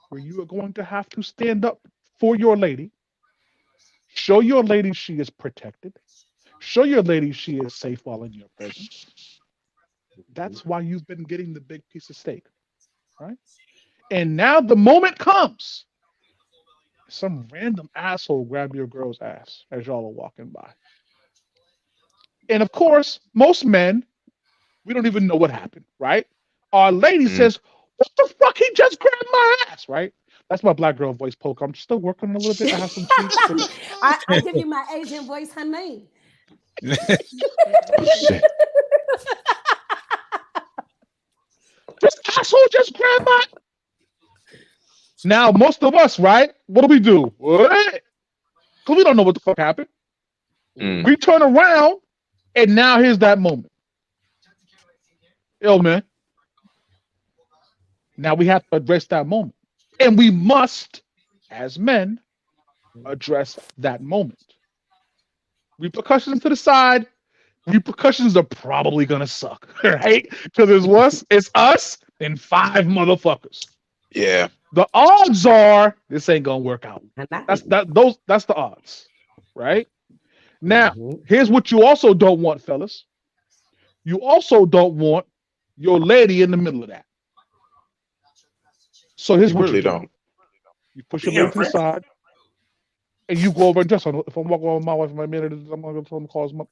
where you are going to have to stand up for your lady, show your lady she is protected, show your lady she is safe while in your presence. That's why you've been getting the big piece of steak, right? And now the moment comes. Some random asshole grab your girl's ass as y'all are walking by. And of course, most men, we don't even know what happened, right? Our lady says, what the fuck? He just grabbed my ass, right? That's my black girl voice, Poke. I'm still working a little bit. I have some tweaks. I give you my Asian voice, honey. Shit. This asshole just grabbed my. Now, most of us, right? What do we do? What? Because we don't know what the fuck happened. We turn around, and now here's that moment. Yo, man. Now we have to address that moment. And we must, as men, address that moment. Repercussions to the side. Repercussions are probably going to suck, right? Because it's us and 5 motherfuckers. Yeah. The odds are this ain't going to work out. That's the odds, right? Now, here's what you also don't want, fellas. You also don't want your lady in the middle of that. So here's what you do. You push your lady to the side, and you go over and dress on her. If I'm walking with my wife and my man, I'm going to tell them to call his mother.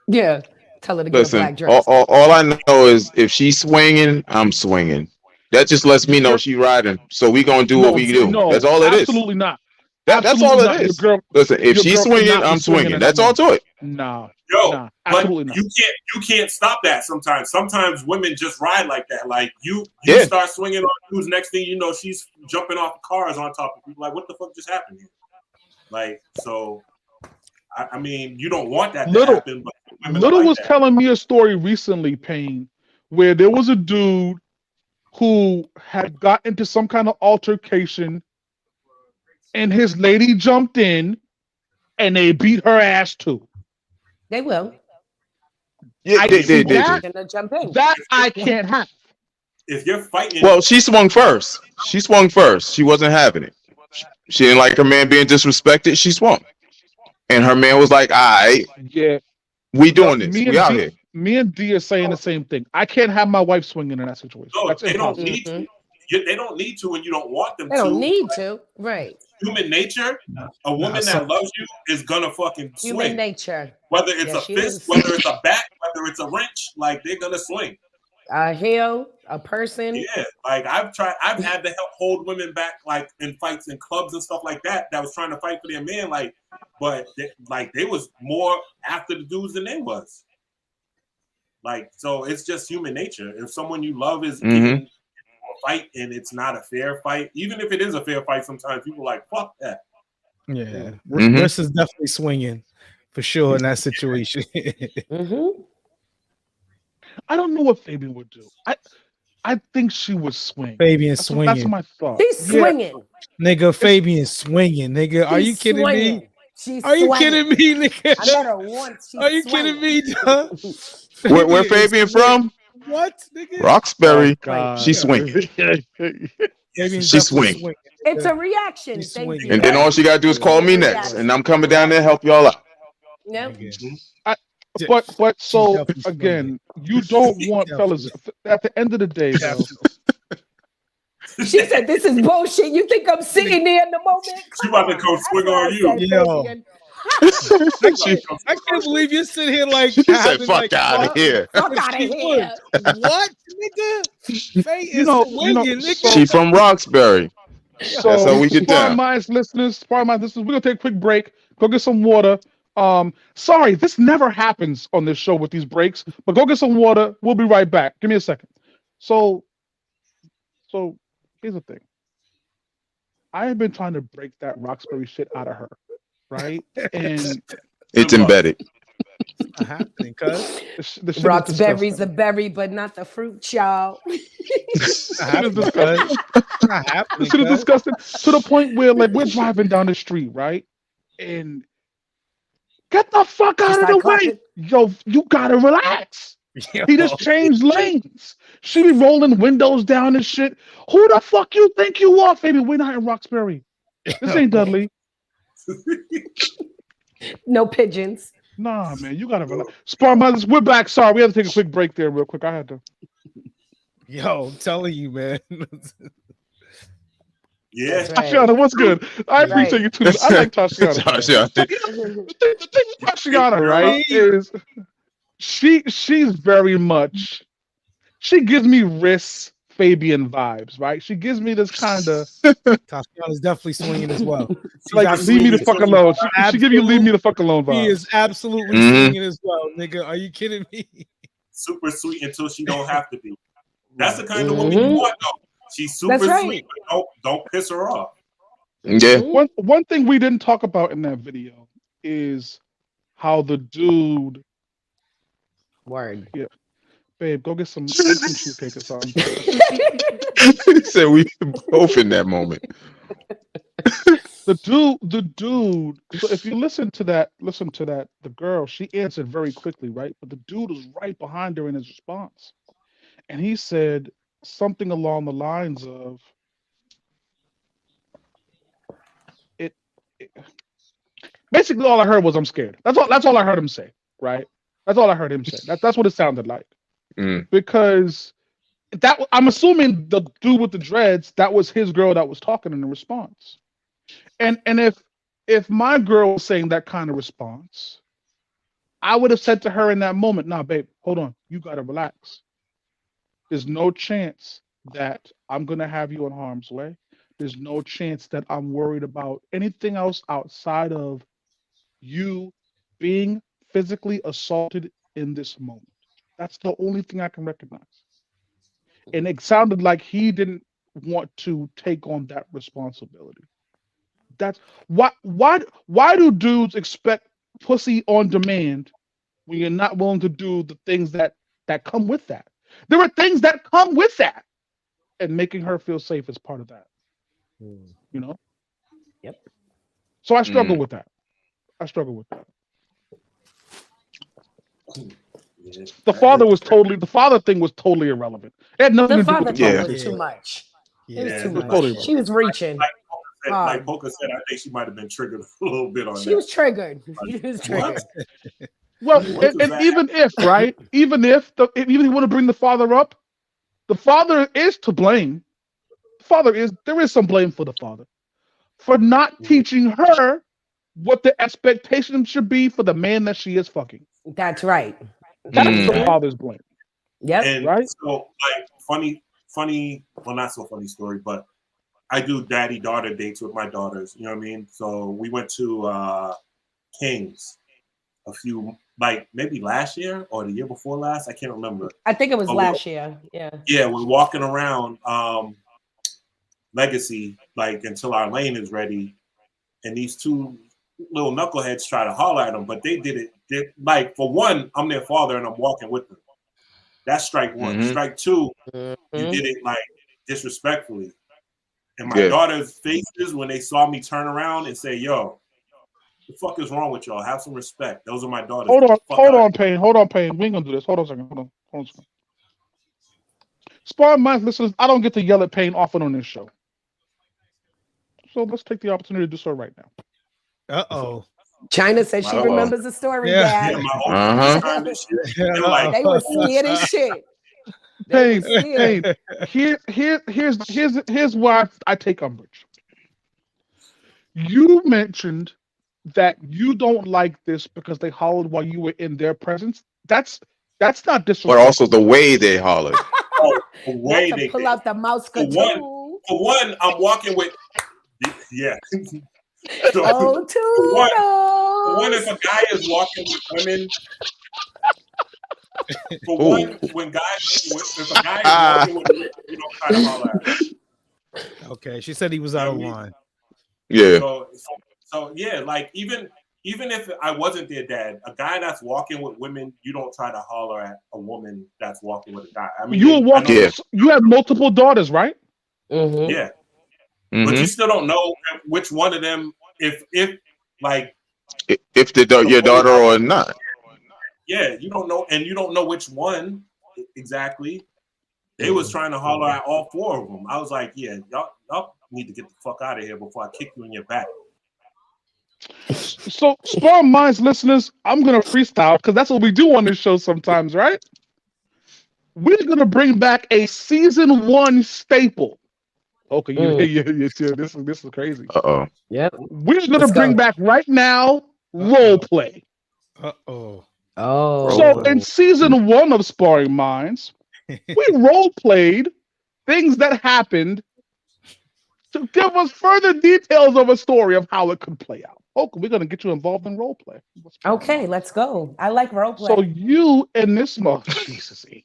Yeah, tell her to get a black dress. All I know is if she's swinging, I'm swinging. That just lets me know she's riding. So we gonna do what we do. That's all it is. Absolutely not. That's all it is. Listen, if she's swinging, I'm swinging. That's all to it. No. Yo, absolutely not. You can't stop that sometimes. Sometimes women just ride like that. Like you start swinging on dudes. Next thing you know, she's jumping off cars on top of people. Like, what the fuck just happened here? Like, so I mean, you don't want that to Little happen, but women are Little like was that. telling me a story recently, Payne, where there was a dude who had got into some kind of altercation, and his lady jumped in, and they beat her ass too. They will. Yeah, I they see did. that. Gonna jump in. That I can't have. If you're fighting, Well, she swung first. She swung first. She wasn't having it. She didn't like her man being disrespected. She swung, and her man was like, "All right, Yeah, we no, doing this. We out here." Me and D are saying the same thing. I can't have my wife swinging in that situation. no, That's they don't impossible. need to. They don't need to when you don't want them They to. don't need to. Right. Human nature. A woman so- that loves you is gonna fucking Human swing. nature. Whether it's Yes, a she fist, is. whether it's a bat, whether it's a wrench, like they're gonna swing. A heel, a person. Yeah, like I've had to help hold women back, like in fights in clubs and stuff like that. That was trying to fight for their man, but they was more after the dudes than they was. Like, so it's just human nature. If someone you love is getting into a fight and it's not a fair fight, even if it is a fair fight, sometimes people are like, fuck that. Yeah, Russ is definitely swinging for sure in that situation. I don't know what Fabian would do. I think she would swing. Fabian That's swinging. my thought. He's swinging. Nigga, Fabian swinging. Nigga, are you He's kidding swinging. me? She's Are you swinging. kidding me, nigga? I met her once. She's Are you swinging. kidding me, dog? Where Fabian from? What, nigga? Roxbury. Oh, God. She swing. Fabian's She definitely swing. swinging. It's a reaction. He's Thank swinging. you. And then all she gotta do is call me next, and I'm coming down there to help y'all out. Nope. But so definitely swinging. again, you don't want fellas at the end of the day, though. She said, "This is bullshit. You think I'm sitting there in the moment? She about to come swing on you. Yo. Fabian. I can't believe you're sitting here like She said, having, "Fuck like, out of here." Fuck out of She here. would. What, nigga? Faye is swinging, nigga. She from Roxbury. So, That's how we get Sparring down. Minds listeners, we're gonna take a quick break. Go get some water. Sorry, this never happens on this show with these breaks, but go get some water. We'll be right back. Give me a second. So here's the thing. I have been trying to break that Roxbury shit out of her, right? And It's embedded. It's not happening, cuz. the shit is Roxbury's a disgusting. berry, but not the fruit, child. It's not happening, cuz. It's not happening, This shit is cuz. disgusting to the point where like we're driving down the street, right? And get the fuck out of the way. Yo, you gotta relax. He just changed lanes. She be rolling windows down and shit. Who the fuck you think you are, baby? We're not in Roxbury. This ain't Dudley. No pigeons. Nah, man, you gotta relax. Spar Mothers, we're back. Sorry, we had to take a quick break there, real quick. I had to. Yo, I'm telling you, man. Yeah. Tashiana, what's good? I appreciate you too. I like Tashiana. The thing with Tashiana, right, is she's very much. She gives me Riss Fabian vibes, right? She gives me this kind of. Tashiana's definitely swinging as well. She's Like, leave me the fuck alone. She give you leave me the fuck alone He vibe. is absolutely swinging as well, nigga. Are you kidding me? Super sweet until she don't have to be. That's the kind of woman you want, though. She's super That's right. sweet, but don't piss her off. Yeah. One thing we didn't talk about in that video is how the dude. Word. Yeah, babe, go get some cheesecake or something. He said we both in that moment. The dude. So if you listen to that, the girl, she answered very quickly, right? But the dude was right behind her in his response, and he said something along the lines of, "It." Basically, all I heard was, "I'm scared." That's all I heard him say, right? That's all I heard him say. That's what it sounded like. Because I'm assuming the dude with the dreads, that was his girl that was talking in the response. And if my girl was saying that kind of response, I would have said to her in that moment, "Nah, babe, hold on. You gotta relax. There's no chance that I'm gonna have you in harm's way. There's no chance that I'm worried about anything else outside of you being physically assaulted in this moment. That's the only thing I can recognize." And it sounded like he didn't want to take on that responsibility. That's why do dudes expect pussy on demand when you're not willing to do the things that come with that. There are things that come with that, and making her feel safe is part of that. You know. Yep. So I struggle with that. I struggle with that. Yeah, The father thing was totally irrelevant. It had nothing The to do with father the thing Yeah. was too much. It was Yeah. too It was much. totally She was reaching. like Poker said, I think she might have been triggered a little bit on She that. was triggered. She was triggered. Well, What was and that? even if right, even if you want to bring the father up, the father is to blame. There is some blame for the father for not teaching her what the expectation should be for the man that she is fucking. That's right. That's the Mhm. father's blame, Yep. And right? so, like, funny, well, not so funny story, but I do daddy-daughter dates with my daughters. You know what I mean? So we went to King's a few, like maybe last year or the year before last. I can't remember. I think it was But last year. Yeah. Yeah, we're walking around Legacy like until our lane is ready, and these two little knuckleheads try to holler at them, but they did it. Like for one, I'm their father and I'm walking with them. That's strike one. Mhm. Strike two, you Mhm. did it like disrespectfully. And my Yeah. daughter's faces when they saw me turn around and say, "Yo, the fuck is wrong with y'all? Have some respect." Those are my daughters. Hold Get on, the fuck out of here. Hold on, Pain. We ain't gonna do this. Hold on a second. Hold on a second. Sparring Minds listeners, I don't get to yell at Pain often on this show. So let's take the opportunity to do so right now. Uh-oh. China says she My remembers the story, Yeah. Dad. Yeah, my old Uh-huh. time this shit. They're Uh-oh. like, They were scared as shit. They were Pain, scared. here's why I take umbrage. You mentioned that you don't like this because they hollered while you were in their presence. That's not But disrespectful. also the way they hollered. oh, the Not way to they pull did. out the mouse For one, I'm walking with, yeah. So Oh, for one, if toodles. a guy is walking with women, for Ooh. one, if a guy is walking with women, you don't try to holler at him. Okay, she said he was You out know of what I mean? line. Yeah. So yeah, like even if I wasn't their dad, a guy that's walking with women, you don't try to holler at a woman that's walking with a guy. I mean, You were walking. Yeah. You have multiple daughters, right? Mhm. yeah, but you Mm-hmm. still don't know which one of them, if like If your daughter or not. yeah, you don't know, and you don't know which one exactly. They was trying to holler at all four of them. I was like, yeah, y'all need to get the fuck out of here before I kick you in your back. So, Sparring Minds listeners, I'm gonna freestyle because that's what we do on this show sometimes, right? We're gonna bring back a season 1 staple. Okay, this is crazy. Uh-oh. Yep. We're gonna Let's bring go. back right now role play. Uh-oh. So in Oh. season 1 of Sparring Minds, we role played things that happened to give us further details of a story of how it could play out. Okay, we're gonna get you involved in role play. Okay, let's go. I like role So play. you in this Jesus H.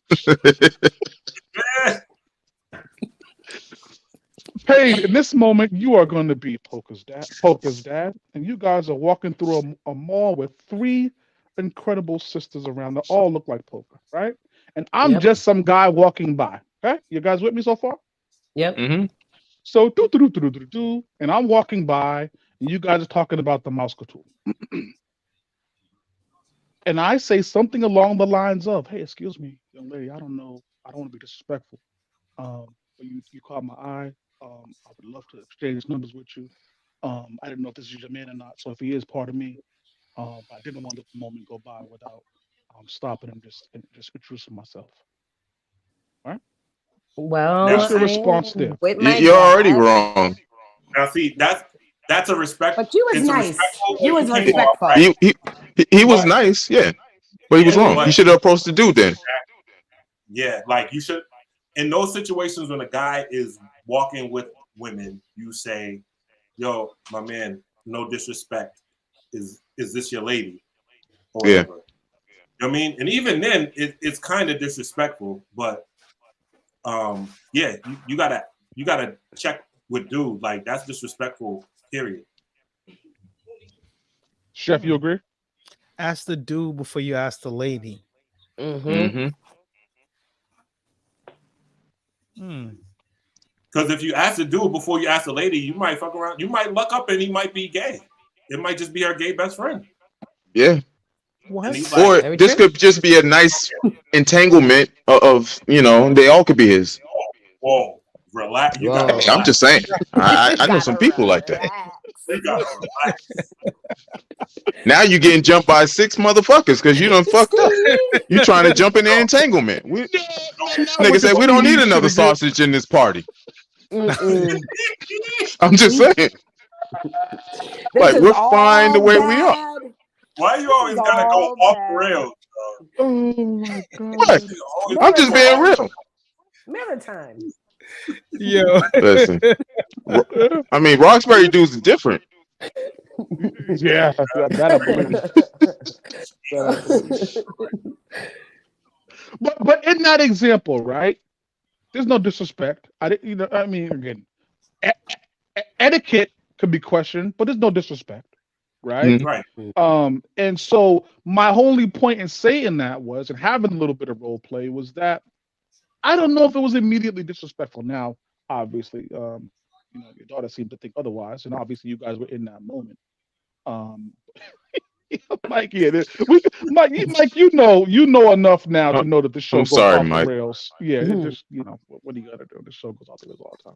Paige, in this moment, you are going to be Poker's dad, and you guys are walking through a mall with 3 incredible sisters around that all look like Poker, right? And I'm Yep. just some guy walking by. Okay, you guys with me so far? Yep. Mm-hmm. So do, and I'm walking by, and you guys are talking about the mouse couture. And I say something along the lines of, "Hey, excuse me, young lady, I don't know, I don't want to be disrespectful. But you caught my eye. I would love to exchange numbers with you. I didn't know if this is your man or not. So if he is part of me, I didn't want the moment go by without stopping and just introducing myself. All right. Now Well, What's your see, response there? with my You're already dad. wrong. That's a respect. But you was It's a nice. respectful You when was you came off respectful. right. He was But nice, yeah. But he was yeah, wrong. but You should have approached the dude then. yeah, like you should. In those situations when a guy is walking with women, you say, "Yo, my man, no disrespect. Is this your lady or Yeah. whatever?" You know what I mean? And even then, it's kind of disrespectful. But yeah, you gotta check with dude. Like that's disrespectful. Period. Chef, you agree? Ask the dude before you ask the lady. Mm-hmm. Because if you ask the dude before you ask the lady, you might fuck around. You might luck up and he might be gay. It might just be her gay best friend. Yeah. And he's Or like, this could just be a nice entanglement of they all could be his. whoa, relax. You got to Hey, relax. I'm just saying. I know some people like that. You got to relax. Now you getting jumped by 6 motherfuckers because you done fucked up. You trying to jump in the entanglement. Nigga said we don't need another sausage in this party. I'm just saying. Like we're fine the way we are. Why you always gotta go off the rails? Oh my god! What? I'm just being real. Mirror time. Yo, listen. I mean, Roxbury dudes are different. Yeah, that I believe. But in that example, right? There's no disrespect. I mean, again, etiquette could be questioned, but there's no disrespect, right? Mm-hmm. Right. And so my only point in saying that was, and having a little bit of role play was that I don't know if it was immediately disrespectful. Now, obviously, your daughter seemed to think otherwise, and obviously you guys were in that moment. Mike, Mike, you know enough now to know that the show I'm goes sorry, off Mike. the rails. Yeah, it just what do you gotta do? The show goes off the rails all the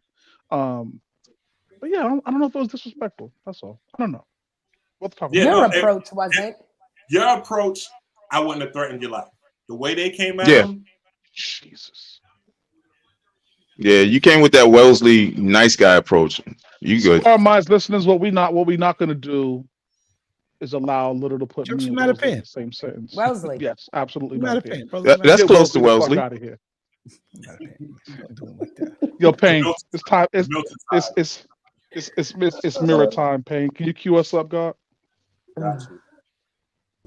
time. But yeah, I don't know if it was disrespectful. That's all. I don't know. We'll talk about Your approach wasn't. Your approach, I wouldn't have threatened your life. The way they came at him, Jesus. Yeah, you came with that Wellesley nice guy approach. You good? Our minds, listeners, what we not gonna do is allow Little to put me and Wellesley in the same sentence. Wellesley. Yes, absolutely Matter not. of fact, That's close to Wellesley. Out of here. Yo, Payne, it's time. It's mirror time, Payne. Can you cue us up, God? Got you.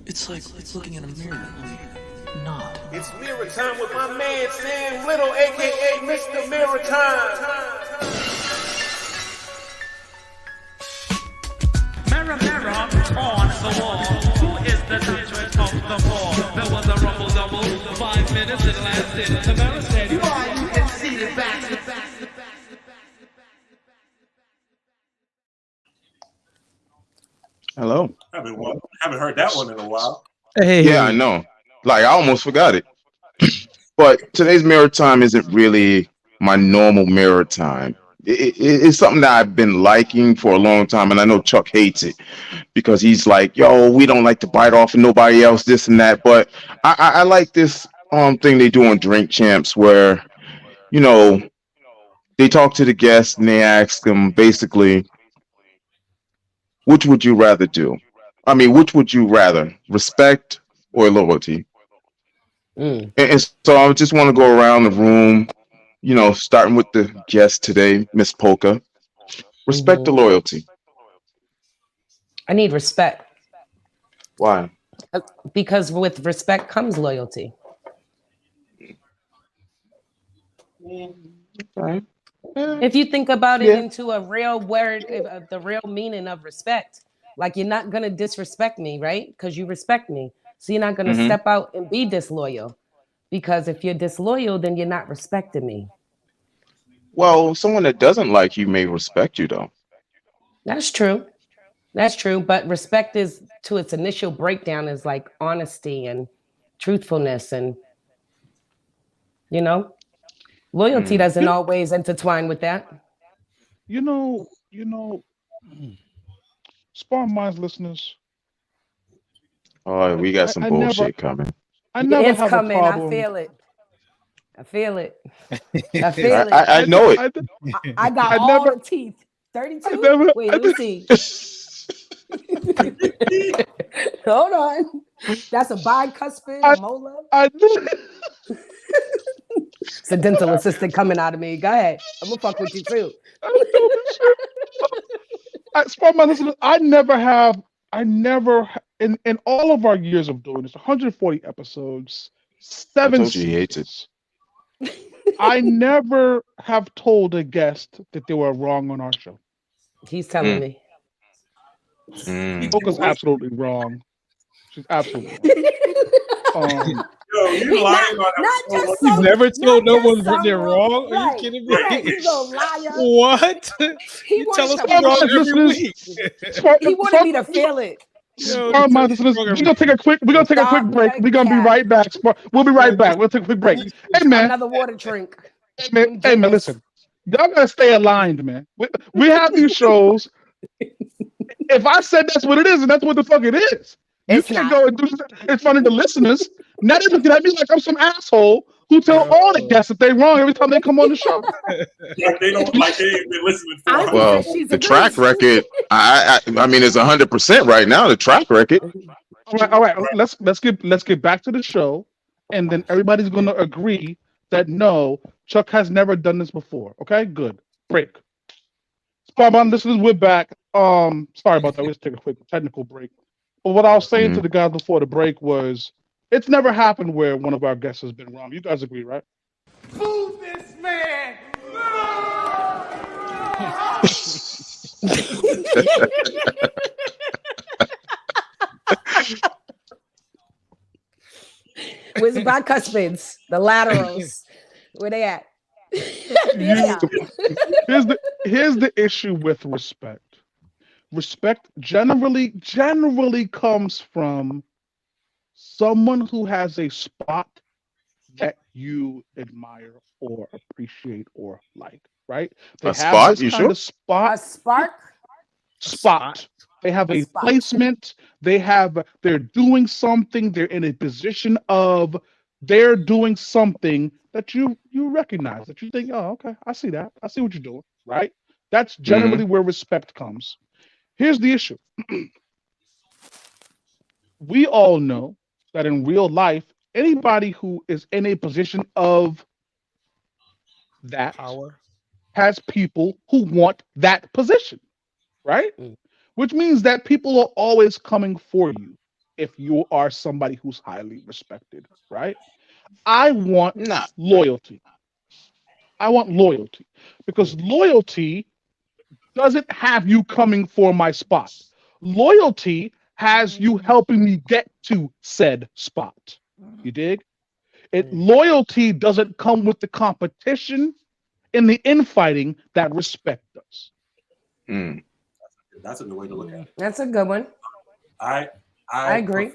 It's like looking in a mirror. Not. It's mirror time with my man Sam Little, aka Mr. Mirror Time. Mirror, mirror on the wall. Who is the toughest of the ball? There was a rumble double. 5 minutes it lasted. The mirror said, "You are, you can see the back." Hello. Haven't heard that one in a while. Hey. Yeah, I know. Like I almost forgot it. But today's mirror time isn't really my normal mirror time. It's something that I've been liking for a long time, and I know Chuck hates it because he's like, "Yo, we don't like to bite off of nobody else, this and that." But I like this thing they do on Drink Champs where, they talk to the guests and they ask them basically, which would you rather do? I mean, which would you rather, respect or loyalty? And so I just want to go around the room, starting with the guest today, Miss Polka. Respect or loyalty? I need respect. Why? Because with respect comes loyalty. Right. If you think about it into a real word, the real meaning of respect, like you're not going to disrespect me, right? Because you respect me. So you're not going to step out and be disloyal. Because if you're disloyal, then you're not respecting me. Well, someone that doesn't like you may respect you, though. That's true. That's true. But respect is, to its initial breakdown, is like honesty and truthfulness. And, loyalty doesn't always intertwine with that. Sparring Minds listeners. Oh, we got some bullshit coming. I never it's have coming. a problem. I feel it. I feel it. I know it. I got all the teeth. 32? Wait, let me see. Hold on. That's a bicuspid, a molar. It's a dental assistant coming out of me. Go ahead. I'm gonna fuck with you too. I never in all of our years of doing this, 140 episodes, 7 seasons. I never have told a guest that they were wrong on our show. He's telling me. Polka's absolutely wrong. She's absolutely wrong. Yo, you lying on not just You've some, never told no just one some they're wrong? Are you right, kidding me? right. He's a liar. What? He You tell wanted us to we're wrong every Listeners, week. he wanted me to feel it. Yo, Sparring you Minds tell us listeners, we're wrong we're gonna take a quick. We're gonna take a quick Stop break. the We're gonna be cap. right back. We'll be right back. We'll take a quick break. Hey man, Another water drink. hey man, listen. Y'all gotta stay aligned, man. We have these shows. If I said that's what it is, and that's what the fuck it is, you It's can't not. go and do this in front of the listeners. Now they're looking at me like I'm some asshole who tell all the guests that they're wrong every time they come on the show. Like they don't, like they ain't been listening for. Well, the track record, I mean, it's 100% right now. The track record. All right. Let's get back to the show, and then everybody's gonna agree that no, Chuck has never done this before. Okay, good. Break. Sparman listeners, we're back. Sorry about that. Let's take a quick technical break. But what I was saying to the guys before the break was, it's never happened where one of our guests has been wrong. You guys agree, right? Move this man! Where's the bicuspids? The laterals? Where they at? Yeah. Here's the issue with respect. Respect generally comes from someone who has a spot that you admire or appreciate or like, right? They A spot, you kind sure? of spot. A spark? Spot. They have a spot. placement. They're doing something. They're in a position of they're doing something that you recognize, that you think, oh, okay, I see that. I see what you're doing, right? That's generally where respect comes. Here's the issue. We all know that in real life, anybody who is in a position of that Power has people who want that position, right? Which means that people are always coming for you if you are somebody who's highly respected, right? I want loyalty. I want loyalty because loyalty doesn't have you coming for my spot. Loyalty has you helping me get to said spot. You dig? Loyalty doesn't come with the competition in the infighting that respect does. That's a good way to look at it. That's a good one. I agree.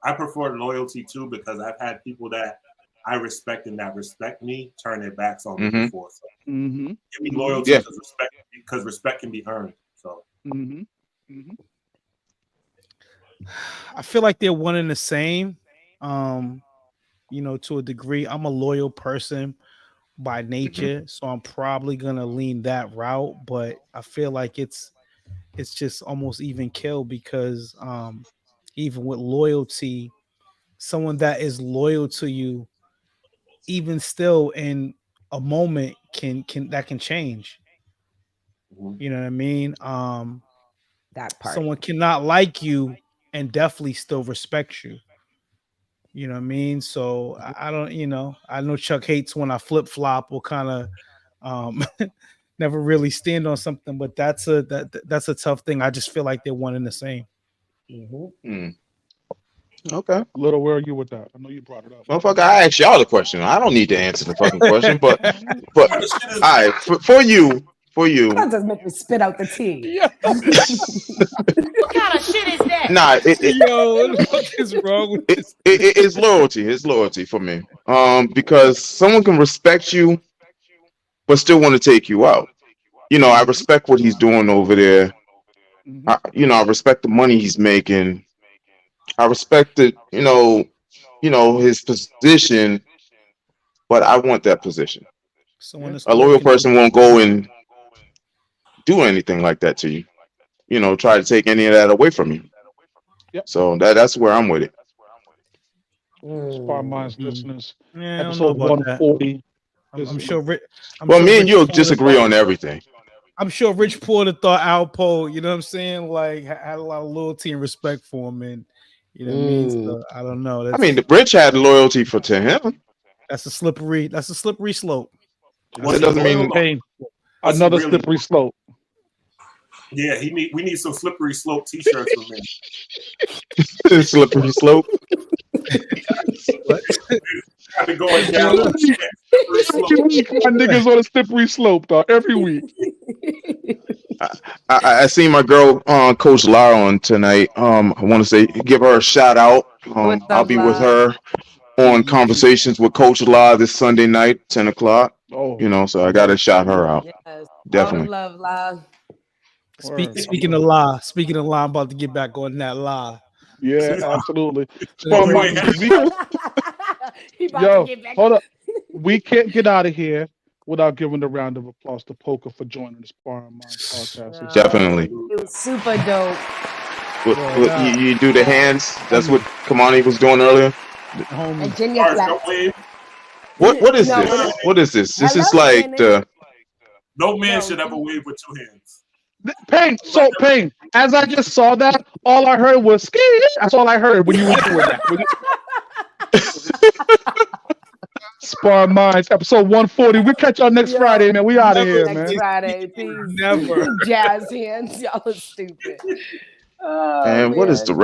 I prefer loyalty too because I've had people that I respect and that respect me turn their backs on me before. So give me loyalty because respect can be earned. So I feel like they're one and the same. You know, to a degree. I'm a loyal person by nature, so I'm probably gonna lean that route, but I feel like it's just almost even kill because even with loyalty, someone that is loyal to you, even still in a moment can change. You know what I mean? That part. Someone cannot like you and definitely still respect you. You know what I mean? So I don't, I know Chuck hates when I flip flop or kind of never really stand on something, but that's a tough thing. I just feel like they're one and the same. Okay. Little, where are you with that? I know you brought it up. Motherfucker, I asked y'all the question. I don't need to answer the fucking question, but all right, for you. That doesn't make me spit out the tea. What kind of shit is that? Nah, yo, what the fuck is wrong with this? It's loyalty. It's loyalty for me. Because someone can respect you, but still want to take you out. I respect what he's doing over there. I respect the money he's making. I respect the, his position, but I want that position. A loyal person won't go and do anything like that to you. Try to take any of that away from you. So that's where I'm with it. Sparring Minds listeners, Yeah, episode 140. I'm sure. Me and you'll disagree on everything. I'm sure Rich Porter thought Alpo, you know what I'm saying, like had a lot of loyalty and respect for him, and you know what I mean. So, I don't know. The Rich had loyalty to him. That's a slippery slope. That doesn't mean another slippery slope. Yeah, we need some slippery slope t-shirts from him. Slippery slope. I've been going down. Every week, my niggas on a slippery slope, dog. Every week. I seen my girl Coach Lara on tonight. I want to say give her a shout out. I'll be with her on Conversations with Coach La this Sunday night, 10 o'clock. Oh, you know, so I gotta shout her out. Yes. Definitely. All the love, La. Speaking of La, I'm about to get back on that La. Yeah, absolutely. Yo, hold up. We can't get out of here without giving a round of applause to Poker for joining the Sparring Minds podcast. Definitely. It was super dope. You do the hands. That's what Kamani was doing earlier. And Virginia clap. What is No, this? What is this? This is Hello, like Danny. the. No man should ever wave with two hands. Pain. As I just saw that, all I heard was ski. That's all I heard when you were doing that. Spar Minds, episode 140. We'll catch y'all next Friday, man. We out of here, man. Next Friday, peace. Never. Jazz hands. Y'all are stupid. Oh, And what is the